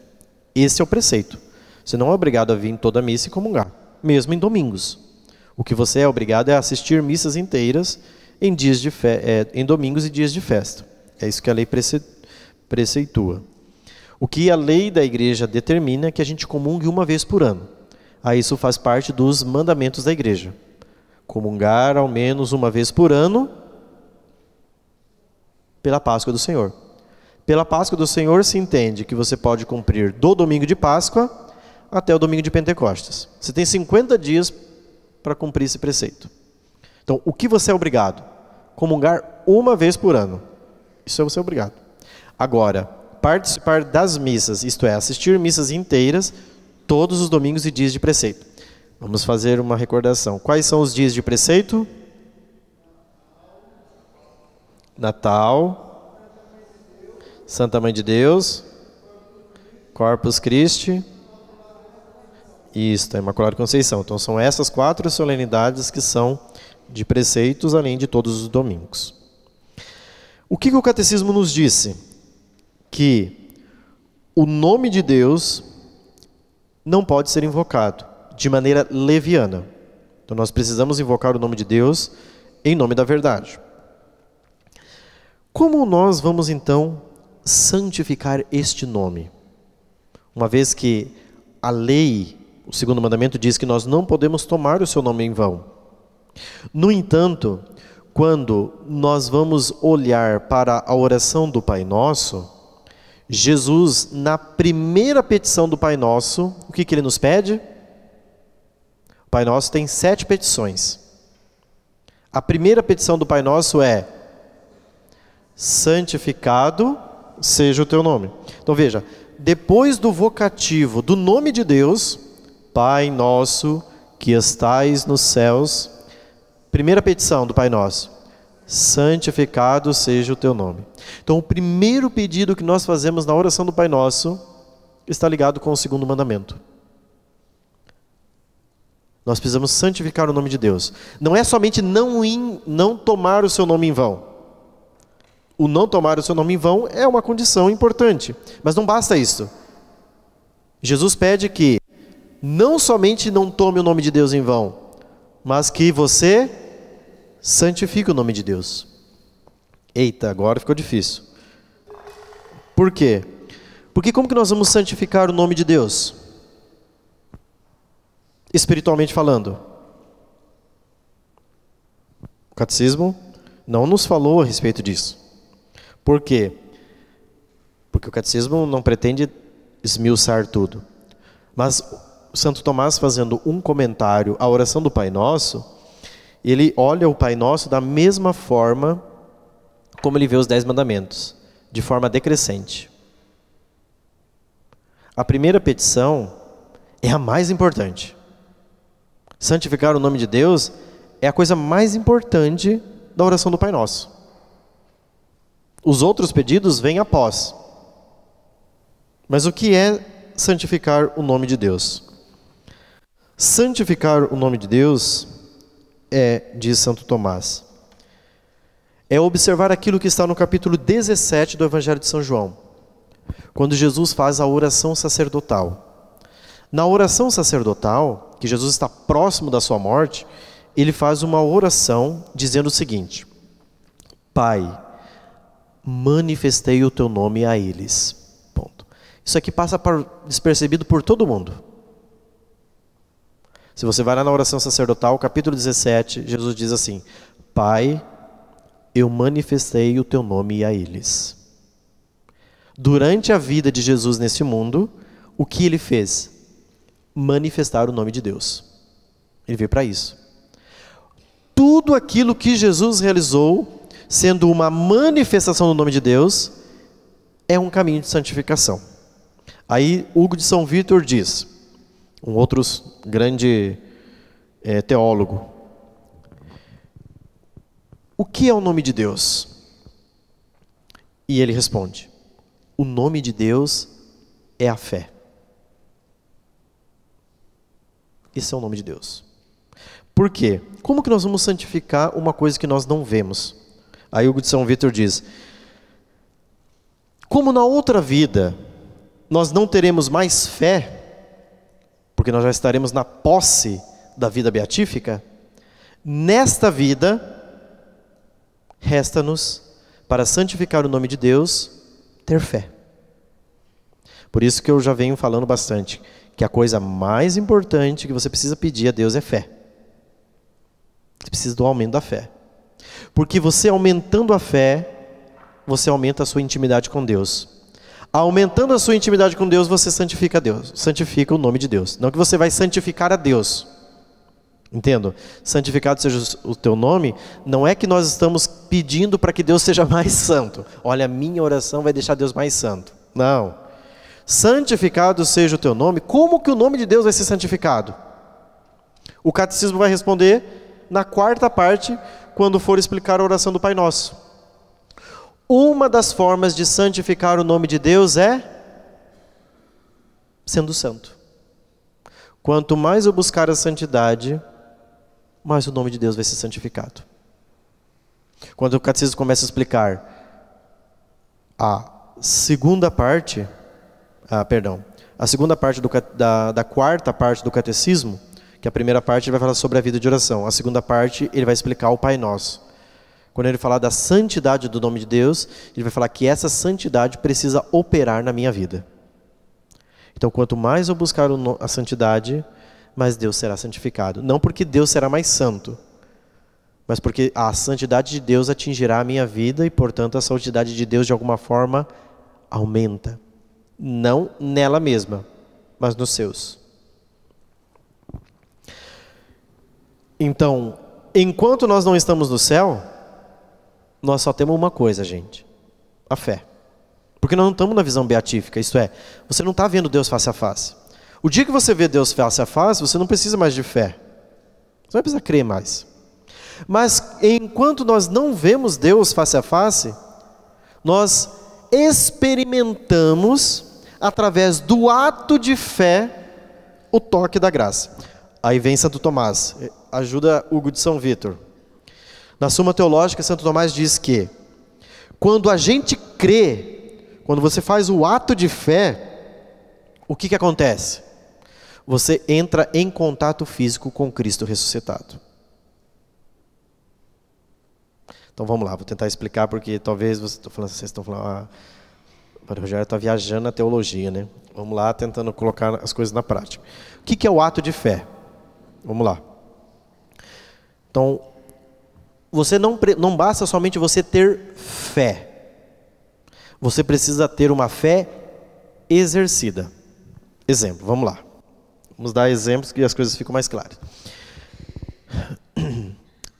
Esse é o preceito. Você não é obrigado a vir em toda a missa e comungar, mesmo em domingos. O que você é obrigado é assistir missas inteiras em domingos e dias de festa. É isso que a lei preceitua. O que a lei da igreja determina é que a gente comungue uma vez por ano. Aí isso faz parte dos mandamentos da igreja. Comungar ao menos uma vez por ano pela Páscoa do Senhor. Pela Páscoa do Senhor se entende que você pode cumprir do domingo de Páscoa até o domingo de Pentecostes. Você tem 50 dias para cumprir esse preceito. Então, o que você é obrigado? Comungar uma vez por ano. Isso você é obrigado. Agora, participar das missas, isto é, assistir missas inteiras, todos os domingos e dias de preceito. Vamos fazer uma recordação. Quais são os dias de preceito? Natal, Santa Mãe de Deus, Corpus Christi, isto, a Imaculada Conceição. Então são essas 4 solenidades que são de preceitos, além de todos os domingos. O que o catecismo nos disse? Que o nome de Deus não pode ser invocado de maneira leviana. Então nós precisamos invocar o nome de Deus em nome da verdade. Como nós vamos então santificar este nome? Uma vez que a lei, o segundo mandamento diz que nós não podemos tomar o seu nome em vão. No entanto, quando nós vamos olhar para a oração do Pai Nosso, Jesus, na primeira petição do Pai Nosso, o que ele nos pede? O Pai Nosso tem 7 petições. A primeira petição do Pai Nosso é: santificado seja o teu nome. Então veja, depois do vocativo do nome de Deus, Pai Nosso que estais nos céus, primeira petição do Pai Nosso: santificado seja o teu nome. Então o primeiro pedido que nós fazemos na oração do Pai Nosso está ligado com o segundo mandamento. Nós precisamos santificar o nome de Deus. Não é somente não tomar o seu nome em vão. O não tomar o seu nome em vão é uma condição importante, mas não basta isso. Jesus pede que não somente não tome o nome de Deus em vão, mas que você santifique o nome de Deus. Eita, agora ficou difícil. Por quê? Porque como que nós vamos santificar o nome de Deus? Espiritualmente falando. O catecismo não nos falou a respeito disso. Por quê? Porque o catecismo não pretende esmiuçar tudo. Mas Santo Tomás, fazendo um comentário à oração do Pai Nosso, ele olha o Pai Nosso da mesma forma como ele vê os 10 mandamentos, de forma decrescente. A primeira petição é a mais importante. Santificar o nome de Deus é a coisa mais importante da oração do Pai Nosso. Os outros pedidos vêm após. Mas o que é santificar o nome de Deus? Santificar o nome de Deus é, diz Santo Tomás, é observar aquilo que está no capítulo 17 do Evangelho de São João, quando Jesus faz a oração sacerdotal. Na oração sacerdotal, que Jesus está próximo da sua morte, ele faz uma oração dizendo o seguinte: Pai, manifestei o teu nome a eles. Ponto. Isso aqui passa despercebido por todo mundo. Se você vai lá na oração sacerdotal, capítulo 17, Jesus diz assim: Pai, eu manifestei o teu nome a eles. Durante a vida de Jesus nesse mundo, o que ele fez? Manifestar o nome de Deus. Ele veio para isso. Tudo aquilo que Jesus realizou, sendo uma manifestação do nome de Deus, é um caminho de santificação. Aí Hugo de São Vítor diz, um outro grande teólogo, o que é o nome de Deus? E ele responde: o nome de Deus é a fé. Esse é o nome de Deus. Por quê? Como que nós vamos santificar uma coisa que nós não vemos? Aí Hugo de São Vítor diz: como na outra vida nós não teremos mais fé, porque nós já estaremos na posse da vida beatífica, nesta vida resta-nos, para santificar o nome de Deus, ter fé. Por isso que eu já venho falando bastante, que a coisa mais importante que você precisa pedir a Deus é fé. Você precisa do aumento da fé. Porque você aumentando a fé, você aumenta a sua intimidade com Deus. Aumentando a sua intimidade com Deus, você santifica Deus, santifica o nome de Deus. Não que você vai santificar a Deus. Entendo? Santificado seja o teu nome, não é que nós estamos pedindo para que Deus seja mais santo. Olha, a minha oração vai deixar Deus mais santo. Não. Santificado seja o teu nome. Como que o nome de Deus vai ser santificado? O catecismo vai responder na quarta parte, quando for explicar a oração do Pai Nosso. Uma das formas de santificar o nome de Deus é sendo santo. Quanto mais eu buscar a santidade, mais o nome de Deus vai ser santificado. Quando o catecismo começa a explicar a segunda parte da quarta parte do catecismo, que a primeira parte ele vai falar sobre a vida de oração, a segunda parte ele vai explicar o Pai Nosso. Quando ele falar da santidade do nome de Deus, ele vai falar que essa santidade precisa operar na minha vida. Então, quanto mais eu buscar a santidade, mais Deus será santificado. Não porque Deus será mais santo, mas porque a santidade de Deus atingirá a minha vida e, portanto, a santidade de Deus, de alguma forma, aumenta. Não nela mesma, mas nos seus. Então, enquanto nós não estamos no céu, nós só temos uma coisa, gente: a fé. Porque nós não estamos na visão beatífica, isto é, você não está vendo Deus face a face. O dia que você vê Deus face a face, você não precisa mais de fé. Você não vai precisar crer mais. Mas enquanto nós não vemos Deus face a face, nós experimentamos, através do ato de fé, o toque da graça. Aí vem Santo Tomás, ajuda Hugo de São Vítor. Na Suma Teológica, Santo Tomás diz que quando a gente crê, quando você faz o ato de fé, o que acontece? Você entra em contato físico com Cristo ressuscitado. Então vamos lá, vou tentar explicar, porque talvez vocês estão falando, o Padre Rogério está viajando na teologia, né? Vamos lá, tentando colocar as coisas na prática. O que é o ato de fé? Vamos lá. Então, não basta somente você ter fé. Você precisa ter uma fé exercida. Exemplo, vamos lá. Vamos dar exemplos que as coisas ficam mais claras.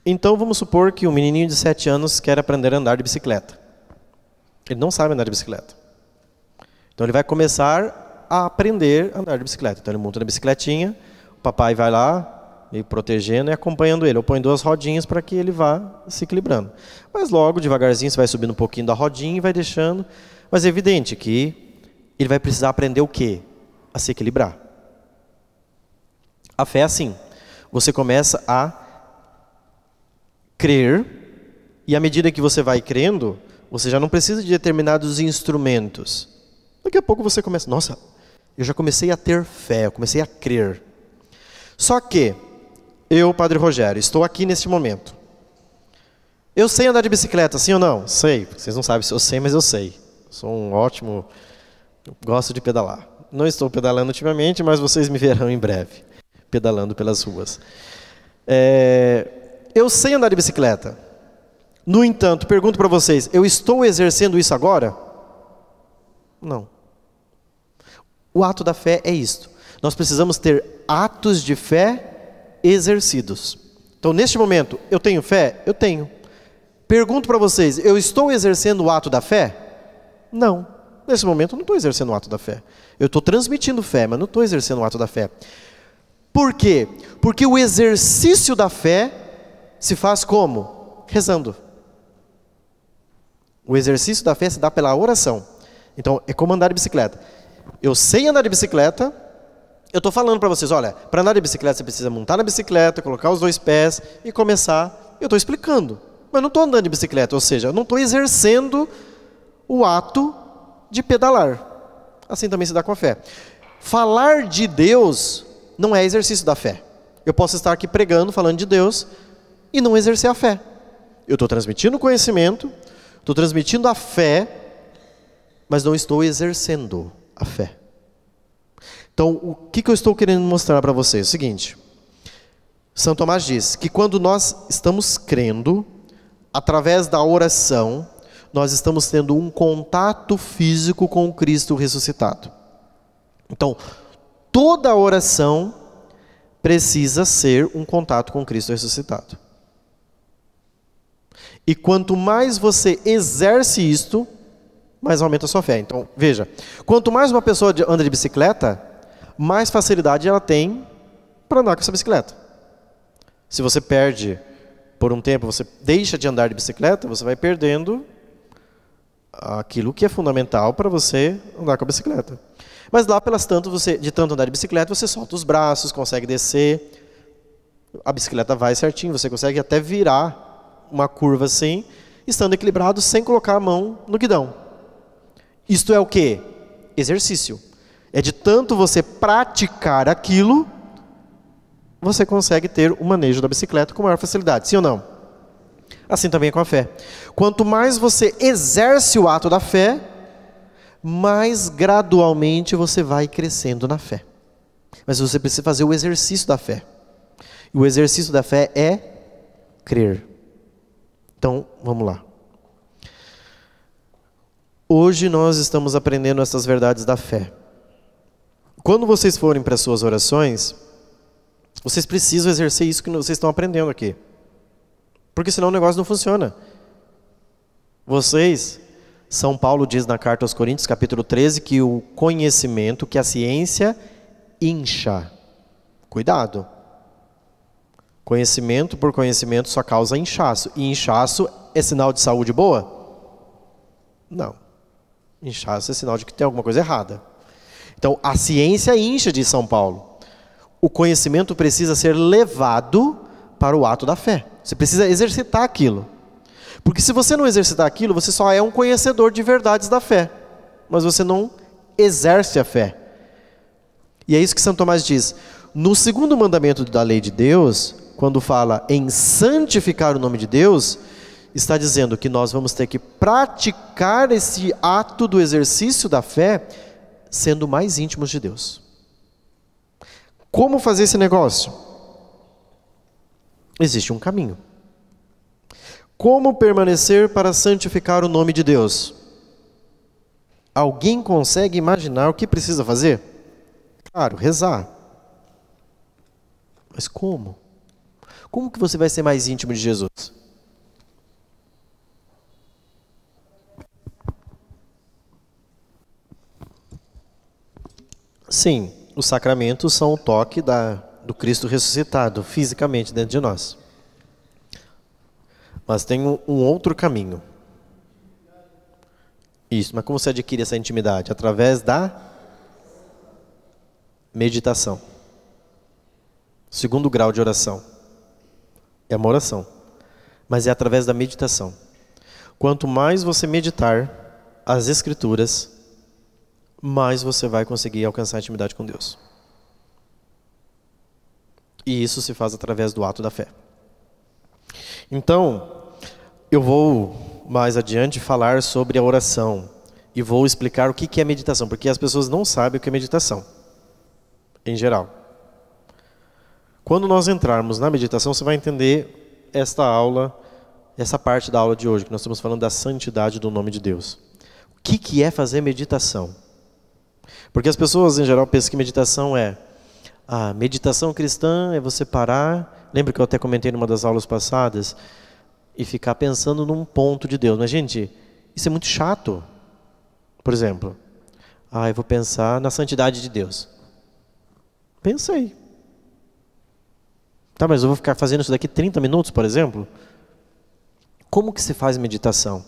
Então, vamos supor que um menininho de 7 anos quer aprender a andar de bicicleta. Ele não sabe andar de bicicleta. Então, ele vai começar a aprender a andar de bicicleta. Então, ele monta na bicicletinha, o papai vai lá, me protegendo e acompanhando ele. Eu ponho 2 rodinhas para que ele vá se equilibrando. Mas logo, devagarzinho, você vai subindo um pouquinho da rodinha e vai deixando. Mas é evidente que ele vai precisar aprender o quê? A se equilibrar. A fé é assim. Você começa a crer, e à medida que você vai crendo, você já não precisa de determinados instrumentos. Daqui a pouco você começa, nossa, eu já comecei a ter fé, eu comecei a crer. Só que, eu, Padre Rogério, estou aqui neste momento. Eu sei andar de bicicleta, sim ou não? Sei, vocês não sabem se eu sei, mas eu sei. Sou um ótimo, gosto de pedalar. Não estou pedalando ultimamente, mas vocês me verão em breve, pedalando pelas ruas. Eu sei andar de bicicleta. No entanto, pergunto para vocês, eu estou exercendo isso agora? Não. O ato da fé é isto. Nós precisamos ter atos de fé exercidos. Então, neste momento, eu tenho fé? Eu tenho. Pergunto para vocês, eu estou exercendo o ato da fé? Não. Nesse momento, eu não estou exercendo o ato da fé. Eu estou transmitindo fé, mas não estou exercendo o ato da fé. Por quê? Porque o exercício da fé se faz como? Rezando. O exercício da fé se dá pela oração. Então, é como andar de bicicleta. Eu sei andar de bicicleta, eu estou falando para vocês, olha, para andar de bicicleta você precisa montar na bicicleta, colocar os 2 pés e começar. Eu estou explicando, mas não estou andando de bicicleta, ou seja, eu não estou exercendo o ato de pedalar. Assim também se dá com a fé. Falar de Deus não é exercício da fé. Eu posso estar aqui pregando, falando de Deus, e não exercer a fé. Eu estou transmitindo conhecimento, estou transmitindo a fé, mas não estou exercendo a fé. Então, o que eu estou querendo mostrar para vocês? É o seguinte, São Tomás diz que quando nós estamos crendo, através da oração, nós estamos tendo um contato físico com o Cristo ressuscitado. Então, toda oração precisa ser um contato com o Cristo ressuscitado. E quanto mais você exerce isto, mais aumenta a sua fé. Então, veja, quanto mais uma pessoa anda de bicicleta, mais facilidade ela tem para andar com essa bicicleta. Se você perde por um tempo, você deixa de andar de bicicleta, você vai perdendo aquilo que é fundamental para você andar com a bicicleta. Mas lá pelas tantas, de tanto andar de bicicleta, você solta os braços, consegue descer, a bicicleta vai certinho, você consegue até virar uma curva assim, estando equilibrado sem colocar a mão no guidão. Isto é o quê? Exercício. É de tanto você praticar aquilo, você consegue ter o manejo da bicicleta com maior facilidade, sim ou não? Assim também é com a fé. Quanto mais você exerce o ato da fé, mais gradualmente você vai crescendo na fé. Mas você precisa fazer o exercício da fé. E o exercício da fé é crer. Então, vamos lá. Hoje nós estamos aprendendo essas verdades da fé. Quando vocês forem para as suas orações, vocês precisam exercer isso que vocês estão aprendendo aqui. Porque senão o negócio não funciona. São Paulo diz na carta aos Coríntios, capítulo 13, que o conhecimento, que a ciência incha. Cuidado. Conhecimento por conhecimento só causa inchaço. E inchaço é sinal de saúde boa? Não. Inchaço é sinal de que tem alguma coisa errada. Então, a ciência incha, diz São Paulo. O conhecimento precisa ser levado para o ato da fé. Você precisa exercitar aquilo. Porque se você não exercitar aquilo, você só é um conhecedor de verdades da fé. Mas você não exerce a fé. E é isso que São Tomás diz. No segundo mandamento da lei de Deus, quando fala em santificar o nome de Deus, está dizendo que nós vamos ter que praticar esse ato do exercício da fé sendo mais íntimos de Deus. Como fazer esse negócio? Existe um caminho. Como permanecer para santificar o nome de Deus? Alguém consegue imaginar o que precisa fazer? Claro, rezar. Mas como? Como que você vai ser mais íntimo de Jesus? Sim, os sacramentos são o toque do Cristo ressuscitado fisicamente dentro de nós. Mas tem um outro caminho. Isso, mas como você adquire essa intimidade? Através da meditação. Segundo grau de oração. É uma oração, mas é através da meditação. Quanto mais você meditar as Escrituras, mais você vai conseguir alcançar a intimidade com Deus. E isso se faz através do ato da fé. Então, eu vou mais adiante falar sobre a oração e vou explicar o que é meditação, porque as pessoas não sabem o que é meditação, em geral. Quando nós entrarmos na meditação, você vai entender esta aula, essa parte da aula de hoje, que nós estamos falando da santidade do nome de Deus. O que é fazer meditação? Porque as pessoas, em geral, pensam que meditação é... meditação cristã é você parar... Lembra que eu até comentei numa das aulas passadas? E ficar pensando num ponto de Deus. Mas, gente, isso é muito chato. Por exemplo, eu vou pensar na santidade de Deus. Pensa aí. Tá, mas eu vou ficar fazendo isso daqui 30 minutos, por exemplo? Como que se faz meditação?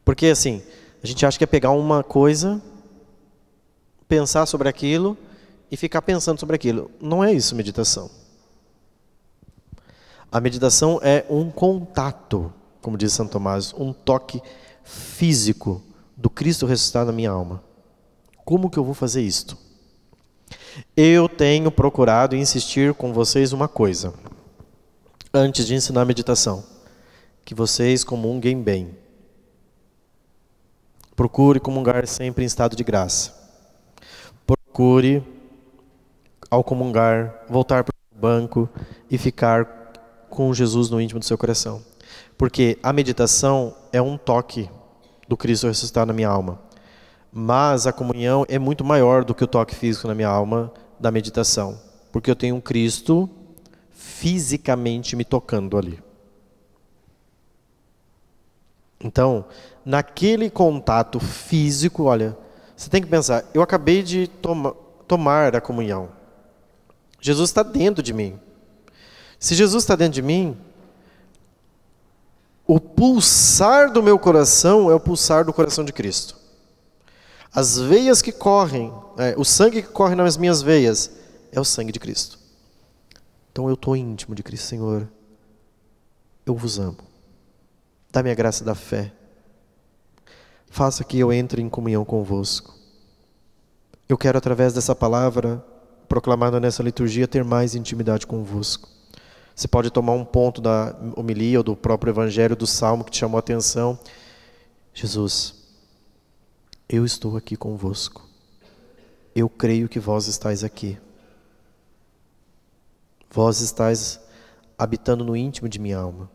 Porque assim, a gente acha que é pegar uma coisa, pensar sobre aquilo e ficar pensando sobre aquilo. Não é isso meditação. A meditação é um contato, como diz Santo Tomás, um toque físico do Cristo ressuscitado na minha alma. Como que eu vou fazer isto? Eu tenho procurado insistir com vocês uma coisa, antes de ensinar a meditação, que vocês comunguem bem. Procure comungar sempre em estado de graça. Procure, ao comungar, voltar para o banco e ficar com Jesus no íntimo do seu coração. Porque a meditação é um toque do Cristo ressuscitado na minha alma. Mas a comunhão é muito maior do que o toque físico na minha alma da meditação. Porque eu tenho um Cristo fisicamente me tocando ali. Então, naquele contato físico, olha, você tem que pensar, eu acabei de tomar a comunhão. Jesus está dentro de mim. Se Jesus está dentro de mim, o pulsar do meu coração é o pulsar do coração de Cristo. As veias que correm, o sangue que corre nas minhas veias, é o sangue de Cristo. Então eu estou íntimo de Cristo. Senhor, eu vos amo. Dá-me a graça da fé. Faça que eu entre em comunhão convosco. Eu quero, através dessa palavra proclamada nessa liturgia, ter mais intimidade convosco. Você pode tomar um ponto da homilia ou do próprio evangelho, do salmo que te chamou a atenção. Jesus, eu estou aqui convosco. Eu creio que vós estáis aqui. Vós estáis habitando no íntimo de minha alma.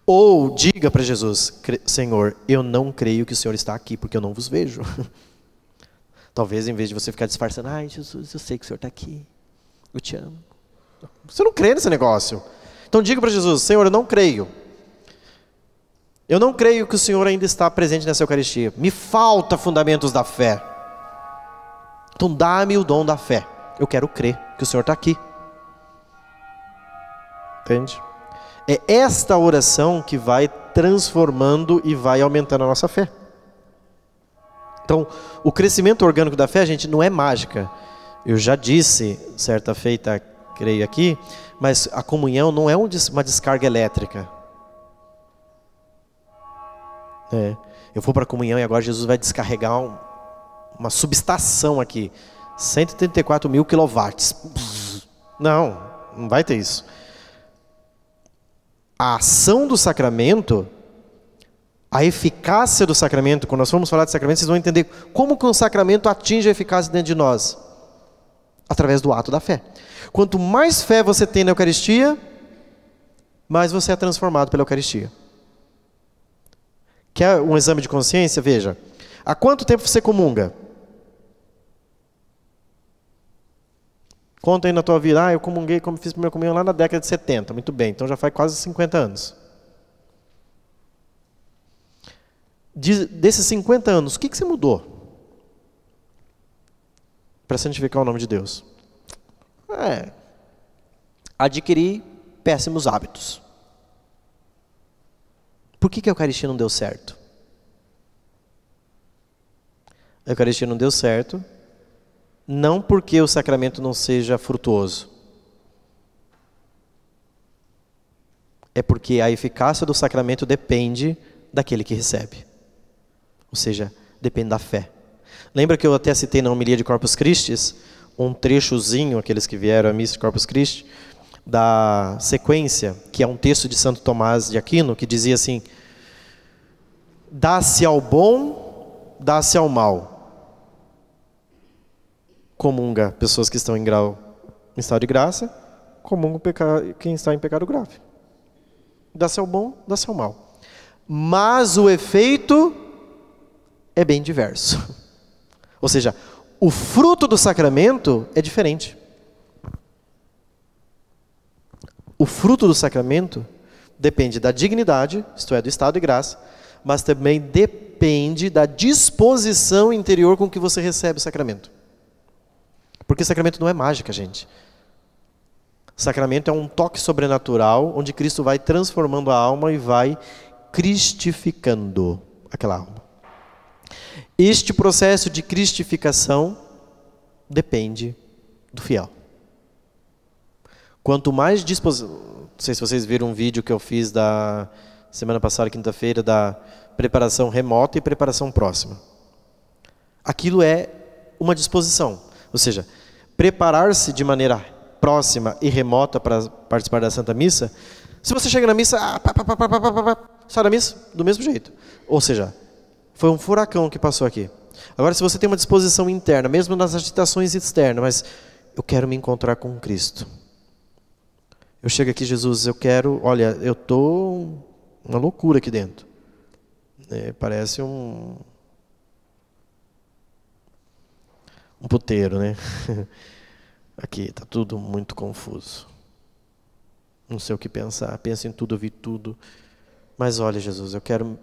Ou diga para Jesus, Senhor, eu não creio que o Senhor está aqui, porque eu não vos vejo. Talvez em vez de você ficar disfarçando, Jesus, eu sei que o Senhor está aqui. Eu te amo. Você não crê nesse negócio. Então diga para Jesus, Senhor, eu não creio. Eu não creio que o Senhor ainda está presente nessa Eucaristia. Me falta fundamentos da fé. Então dá-me o dom da fé. Eu quero crer que o Senhor está aqui. Entende? É esta oração que vai transformando e vai aumentando a nossa fé. Então, o crescimento orgânico da fé, gente, não é mágica. Eu já disse, certa feita, creio aqui, mas a comunhão não é uma descarga elétrica. Eu vou para a comunhão e agora Jesus vai descarregar uma subestação aqui. 134 mil quilowatts. Não vai ter isso. a ação do sacramento, a eficácia do sacramento, quando nós formos falar de sacramento, vocês vão entender como que um sacramento atinge a eficácia dentro de nós. Através do ato da fé. Quanto mais fé você tem na Eucaristia, mais você é transformado pela Eucaristia. Quer um exame de consciência? Veja. Há quanto tempo você comunga? Conta aí na tua vida. Eu comunguei, fiz primeira comunhão lá na década de 70. Muito bem, então já faz quase 50 anos. Desses 50 anos, o que você mudou para santificar o nome de Deus? Adquirir péssimos hábitos. Por que a Eucaristia não deu certo? A Eucaristia não deu certo, não porque o sacramento não seja frutuoso. É porque a eficácia do sacramento depende daquele que recebe. Ou seja, depende da fé. Lembra que eu até citei na homilia de Corpus Christi, um trechozinho, aqueles que vieram à missa de Corpus Christi, da sequência, que é um texto de Santo Tomás de Aquino, que dizia assim: dá-se ao bom, dá-se ao mal. Comunga pessoas que estão em estado de graça, comunga quem está em pecado grave. Dá-se ao bom, dá-se ao mal. Mas o efeito é bem diverso. Ou seja, o fruto do sacramento é diferente. O fruto do sacramento depende da dignidade, isto é, do estado de graça, mas também depende da disposição interior com que você recebe o sacramento. Porque sacramento não é mágica, gente. Sacramento é um toque sobrenatural, onde Cristo vai transformando a alma e vai cristificando aquela alma. Este processo de cristificação depende do fiel. Quanto mais disposição... Não sei se vocês viram um vídeo que eu fiz da semana passada, quinta-feira, da preparação remota e preparação próxima. Aquilo é uma disposição. Ou seja, preparar-se de maneira próxima e remota para participar da Santa Missa. Se você chega na missa, sai da missa do mesmo jeito. Ou seja, foi um furacão que passou aqui. Agora, se você tem uma disposição interna, mesmo nas agitações externas, mas eu quero me encontrar com Cristo. Eu chego aqui, Jesus, olha, eu estou uma loucura aqui dentro. Parece um puteiro, né? Aqui está tudo muito confuso. Não sei o que pensar, penso em tudo, ouvi tudo. Mas olha, Jesus, eu quero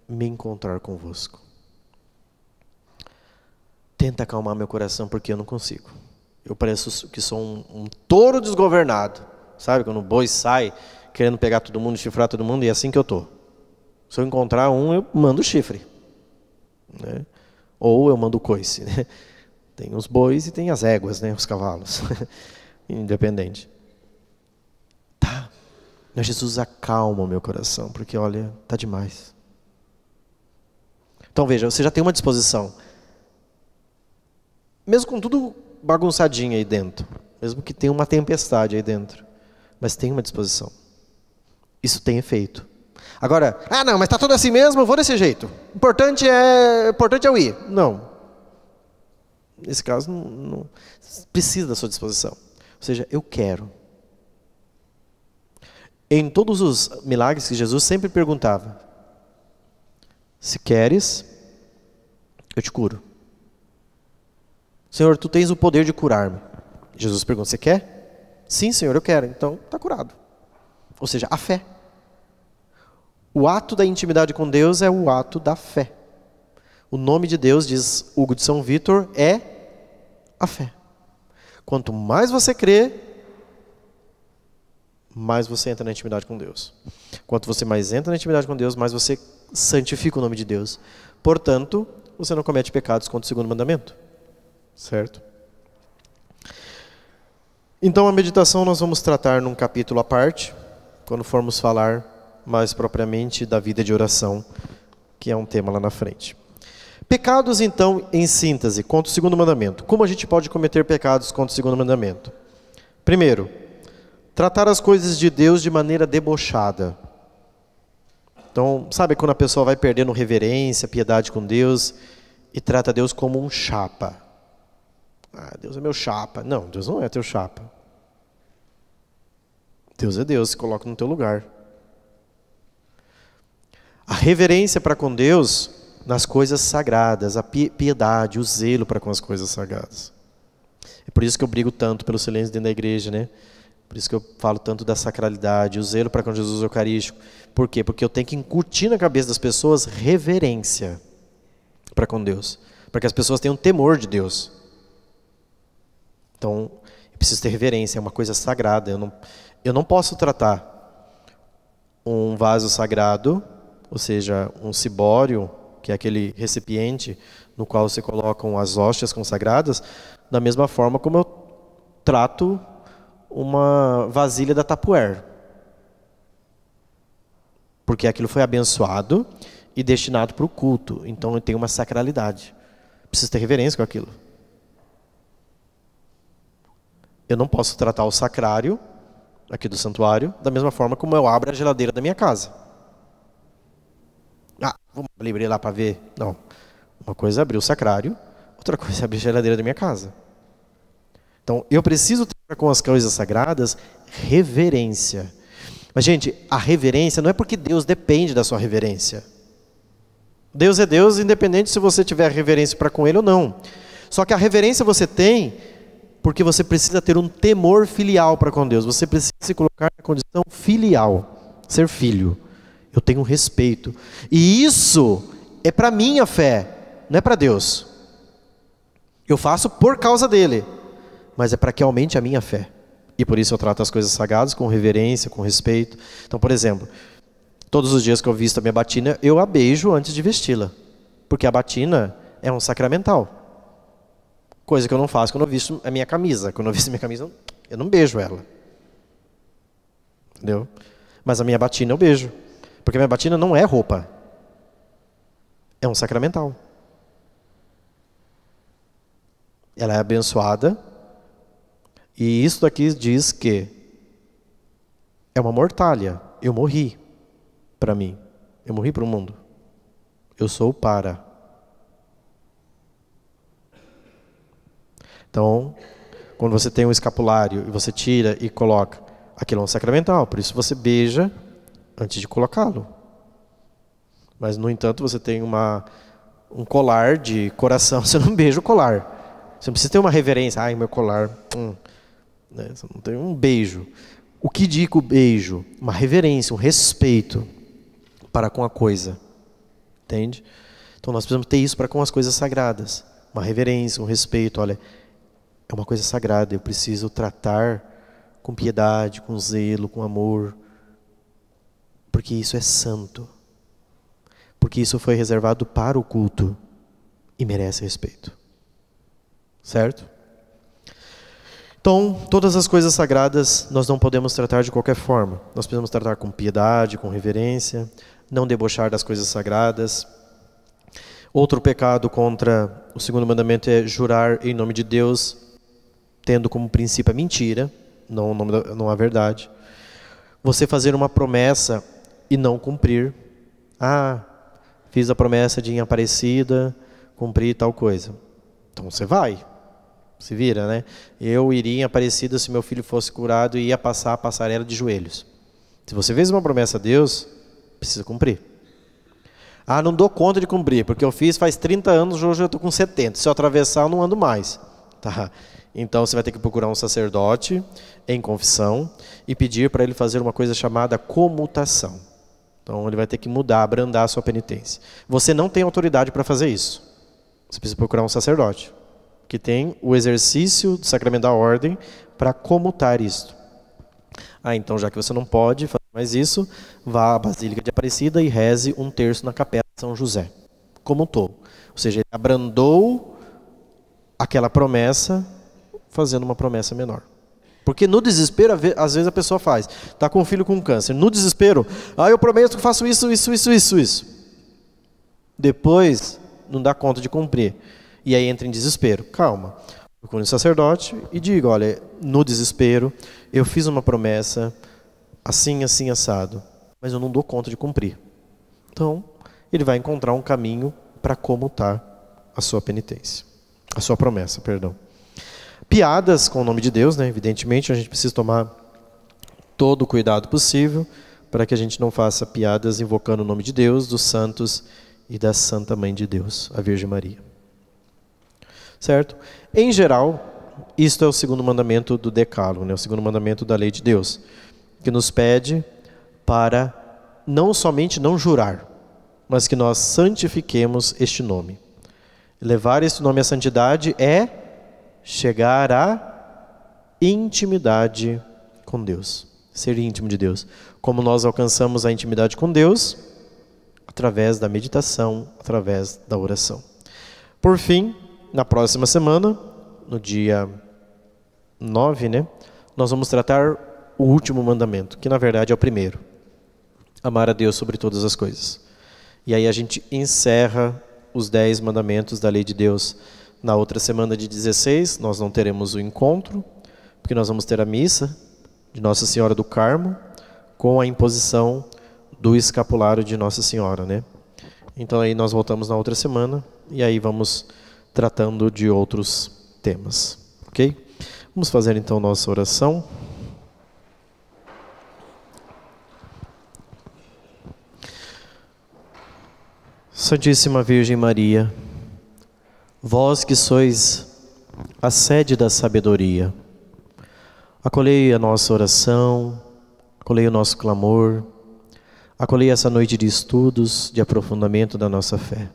me encontrar convosco. Tenta acalmar meu coração, porque eu não consigo. Eu pareço que sou um touro desgovernado. Sabe, quando o boi sai querendo pegar todo mundo, chifrar todo mundo, e é assim que eu estou. Se eu encontrar um, eu mando o chifre. Né? Ou eu mando o coice. Né? Tem os bois e tem as éguas, né? Os cavalos. Independente. Tá. Mas Jesus, acalma o meu coração, porque olha, tá demais. Então veja, você já tem uma disposição. Mesmo com tudo bagunçadinho aí dentro. Mesmo que tenha uma tempestade aí dentro. Mas tem uma disposição. Isso tem efeito. Agora, não, mas está tudo assim mesmo, eu vou desse jeito. O importante é eu ir. Não. Nesse caso, não precisa da sua disposição. Ou seja, eu quero. Em todos os milagres que Jesus sempre perguntava: se queres, eu te curo. Senhor, tu tens o poder de curar-me. Jesus pergunta: você quer? Sim, Senhor, eu quero. Então, está curado. Ou seja, a fé. O ato da intimidade com Deus é o ato da fé. O nome de Deus, diz Hugo de São Vítor, é a fé. Quanto mais você crê, mais você entra na intimidade com Deus. Quanto você mais entra na intimidade com Deus, mais você santifica o nome de Deus. Portanto, você não comete pecados contra o segundo mandamento. Certo? Então a meditação nós vamos tratar num capítulo à parte, quando formos falar mais propriamente da vida de oração, que é um tema lá na frente. Pecados então, em síntese, contra o segundo mandamento. Como a gente pode cometer pecados contra o segundo mandamento? Primeiro, Tratar as coisas de Deus de maneira debochada. Então, sabe quando a pessoa vai perdendo reverência, piedade com Deus e trata Deus como um chapa? Ah, Deus é meu chapa. Não, Deus não é teu chapa. Deus é Deus, se coloca no teu lugar. A reverência para com Deus nas coisas sagradas, a piedade, o zelo para com as coisas sagradas. É por isso que eu brigo tanto pelo silêncio dentro da igreja, né? Por isso que eu falo tanto da sacralidade, o zelo para com Jesus Eucarístico. Por quê? Porque eu tenho que incutir na cabeça das pessoas reverência para com Deus. Para que as pessoas tenham temor de Deus. Então, eu preciso ter reverência, é uma coisa sagrada. Eu não posso tratar um vaso sagrado, ou seja, um cibório, que é aquele recipiente no qual se colocam as hóstias consagradas, da mesma forma como eu trato uma vasilha da Tupperware. Porque aquilo foi abençoado e destinado para o culto. Então tem uma sacralidade. Preciso ter reverência com aquilo. Eu não posso tratar o sacrário, aqui do santuário, da mesma forma como eu abro a geladeira da minha casa. Ah, vamos abrir lá para ver. Não. Uma coisa é abrir o sacrário, outra coisa é abrir a geladeira da minha casa. Então, eu preciso ter com as coisas sagradas reverência. Mas, gente, a reverência não é porque Deus depende da sua reverência. Deus é Deus, independente se você tiver reverência para com Ele ou não. Só que a reverência você tem porque você precisa ter um temor filial para com Deus. Você precisa se colocar na condição filial, ser filho. Eu tenho respeito. E isso é para minha fé, não é para Deus. Eu faço por causa dele, mas é para que aumente a minha fé. E por isso eu trato as coisas sagradas com reverência, com respeito. Então, por exemplo, todos os dias que eu visto a minha batina, eu a beijo antes de vesti-la. Porque a batina é um sacramental. Coisa que eu não faço quando eu visto a minha camisa. Quando eu visto a minha camisa, eu não beijo ela. Entendeu? Mas a minha batina eu beijo. Porque a minha batina não é roupa. É um sacramental. Ela é abençoada. E isso daqui diz que é uma mortalha. Eu morri para mim. Eu morri para o mundo. Eu sou para. Então, quando você tem um escapulário e você tira e coloca, aquilo é um sacramental. Por isso você beija antes de colocá-lo. Mas, no entanto, você tem um colar de coração. Você não beija o colar. Você não precisa ter uma reverência. Ai, meu colar. Né? Você não tem um beijo. O que diga o beijo? Uma reverência, um respeito para com a coisa. Entende? Então nós precisamos ter isso para com as coisas sagradas. Uma reverência, um respeito. Olha, é uma coisa sagrada. Eu preciso tratar com piedade, com zelo, com amor. Porque isso é santo. Porque isso foi reservado para o culto. E merece respeito. Certo? Então, todas as coisas sagradas nós não podemos tratar de qualquer forma. Nós precisamos tratar com piedade, com reverência, não debochar das coisas sagradas. Outro pecado contra o segundo mandamento é jurar em nome de Deus, tendo como princípio a mentira, não a verdade. Você fazer uma promessa e não cumprir. Ah, fiz a promessa de ir em Aparecida, cumprir tal coisa. Então você vai. Se vira, né? Eu iria em Aparecida se meu filho fosse curado e ia passar a passarela de joelhos. Se você fez uma promessa a Deus, precisa cumprir. Ah, não dou conta de cumprir, porque eu fiz faz 30 anos, hoje eu estou com 70. Se eu atravessar, eu não ando mais. Tá? Então você vai ter que procurar um sacerdote em confissão e pedir para ele fazer uma coisa chamada comutação. Então ele vai ter que mudar, abrandar a sua penitência. Você não tem autoridade para fazer isso. Você precisa procurar um sacerdote que tem o exercício do sacramento da ordem para comutar isto. Ah, então já que você não pode fazer mais isso, vá à Basílica de Aparecida e reze um terço na Capela de São José. Comutou. Ou seja, ele abrandou aquela promessa fazendo uma promessa menor. Porque no desespero, às vezes a pessoa faz. Está com um filho com câncer. No desespero, eu prometo que faço isso. Depois, não dá conta de cumprir. E aí entra em desespero. Calma. Procure um sacerdote e diga: olha, no desespero, eu fiz uma promessa assim, assim, assado, mas eu não dou conta de cumprir. Então, ele vai encontrar um caminho para comutar a sua penitência, a sua promessa, perdão. Piadas com o nome de Deus, né? Evidentemente, a gente precisa tomar todo o cuidado possível para que a gente não faça piadas invocando o nome de Deus, dos santos e da Santa Mãe de Deus, a Virgem Maria. Certo? Em geral, isto é o segundo mandamento do Decálogo, né? O segundo mandamento da lei de Deus, que nos pede para não somente não jurar, mas que nós santifiquemos este nome. Levar este nome à santidade é chegar à intimidade com Deus, ser íntimo de Deus. Como nós alcançamos a intimidade com Deus? Através da meditação, através da oração. Por fim, na próxima semana, no dia 9, né, nós vamos tratar o último mandamento, que na verdade é o primeiro. Amar a Deus sobre todas as coisas. E aí a gente encerra os 10 mandamentos da lei de Deus. Na outra semana de 16, nós não teremos o encontro, porque nós vamos ter a missa de Nossa Senhora do Carmo, com a imposição do escapulário de Nossa Senhora, né? Então aí nós voltamos na outra semana, e aí vamos tratando de outros temas, ok? Vamos fazer então nossa oração. Santíssima Virgem Maria, vós que sois a sede da sabedoria, acolhei a nossa oração, acolhei o nosso clamor, acolhei essa noite de estudos, de aprofundamento da nossa fé.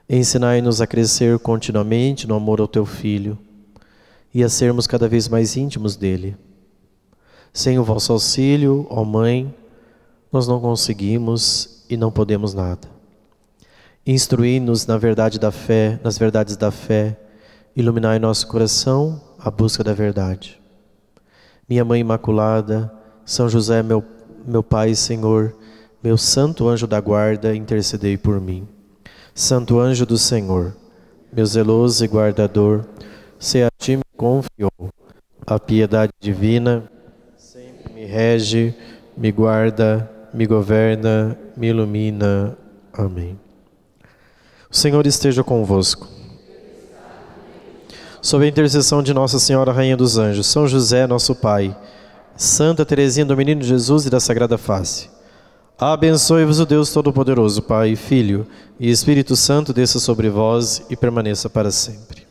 Ensinai-nos a crescer continuamente no amor ao Teu Filho e a sermos cada vez mais íntimos dele. Sem o vosso auxílio, ó Mãe, nós não conseguimos e não podemos nada. Instruí-nos na verdade da fé, nas verdades da fé, iluminai nosso coração à busca da verdade. Minha Mãe Imaculada, São José, meu Pai e Senhor, meu santo anjo da guarda, intercedei por mim. Santo anjo do Senhor, meu zeloso e guardador, se a ti me confiou, a piedade divina sempre me rege, me guarda, me governa, me ilumina. Amém. O Senhor esteja convosco. Sob a intercessão de Nossa Senhora, Rainha dos Anjos, São José, nosso Pai, Santa Teresinha do Menino Jesus e da Sagrada Face, abençoe-vos o Deus Todo-Poderoso, Pai, Filho e Espírito Santo, desça sobre vós e permaneça para sempre.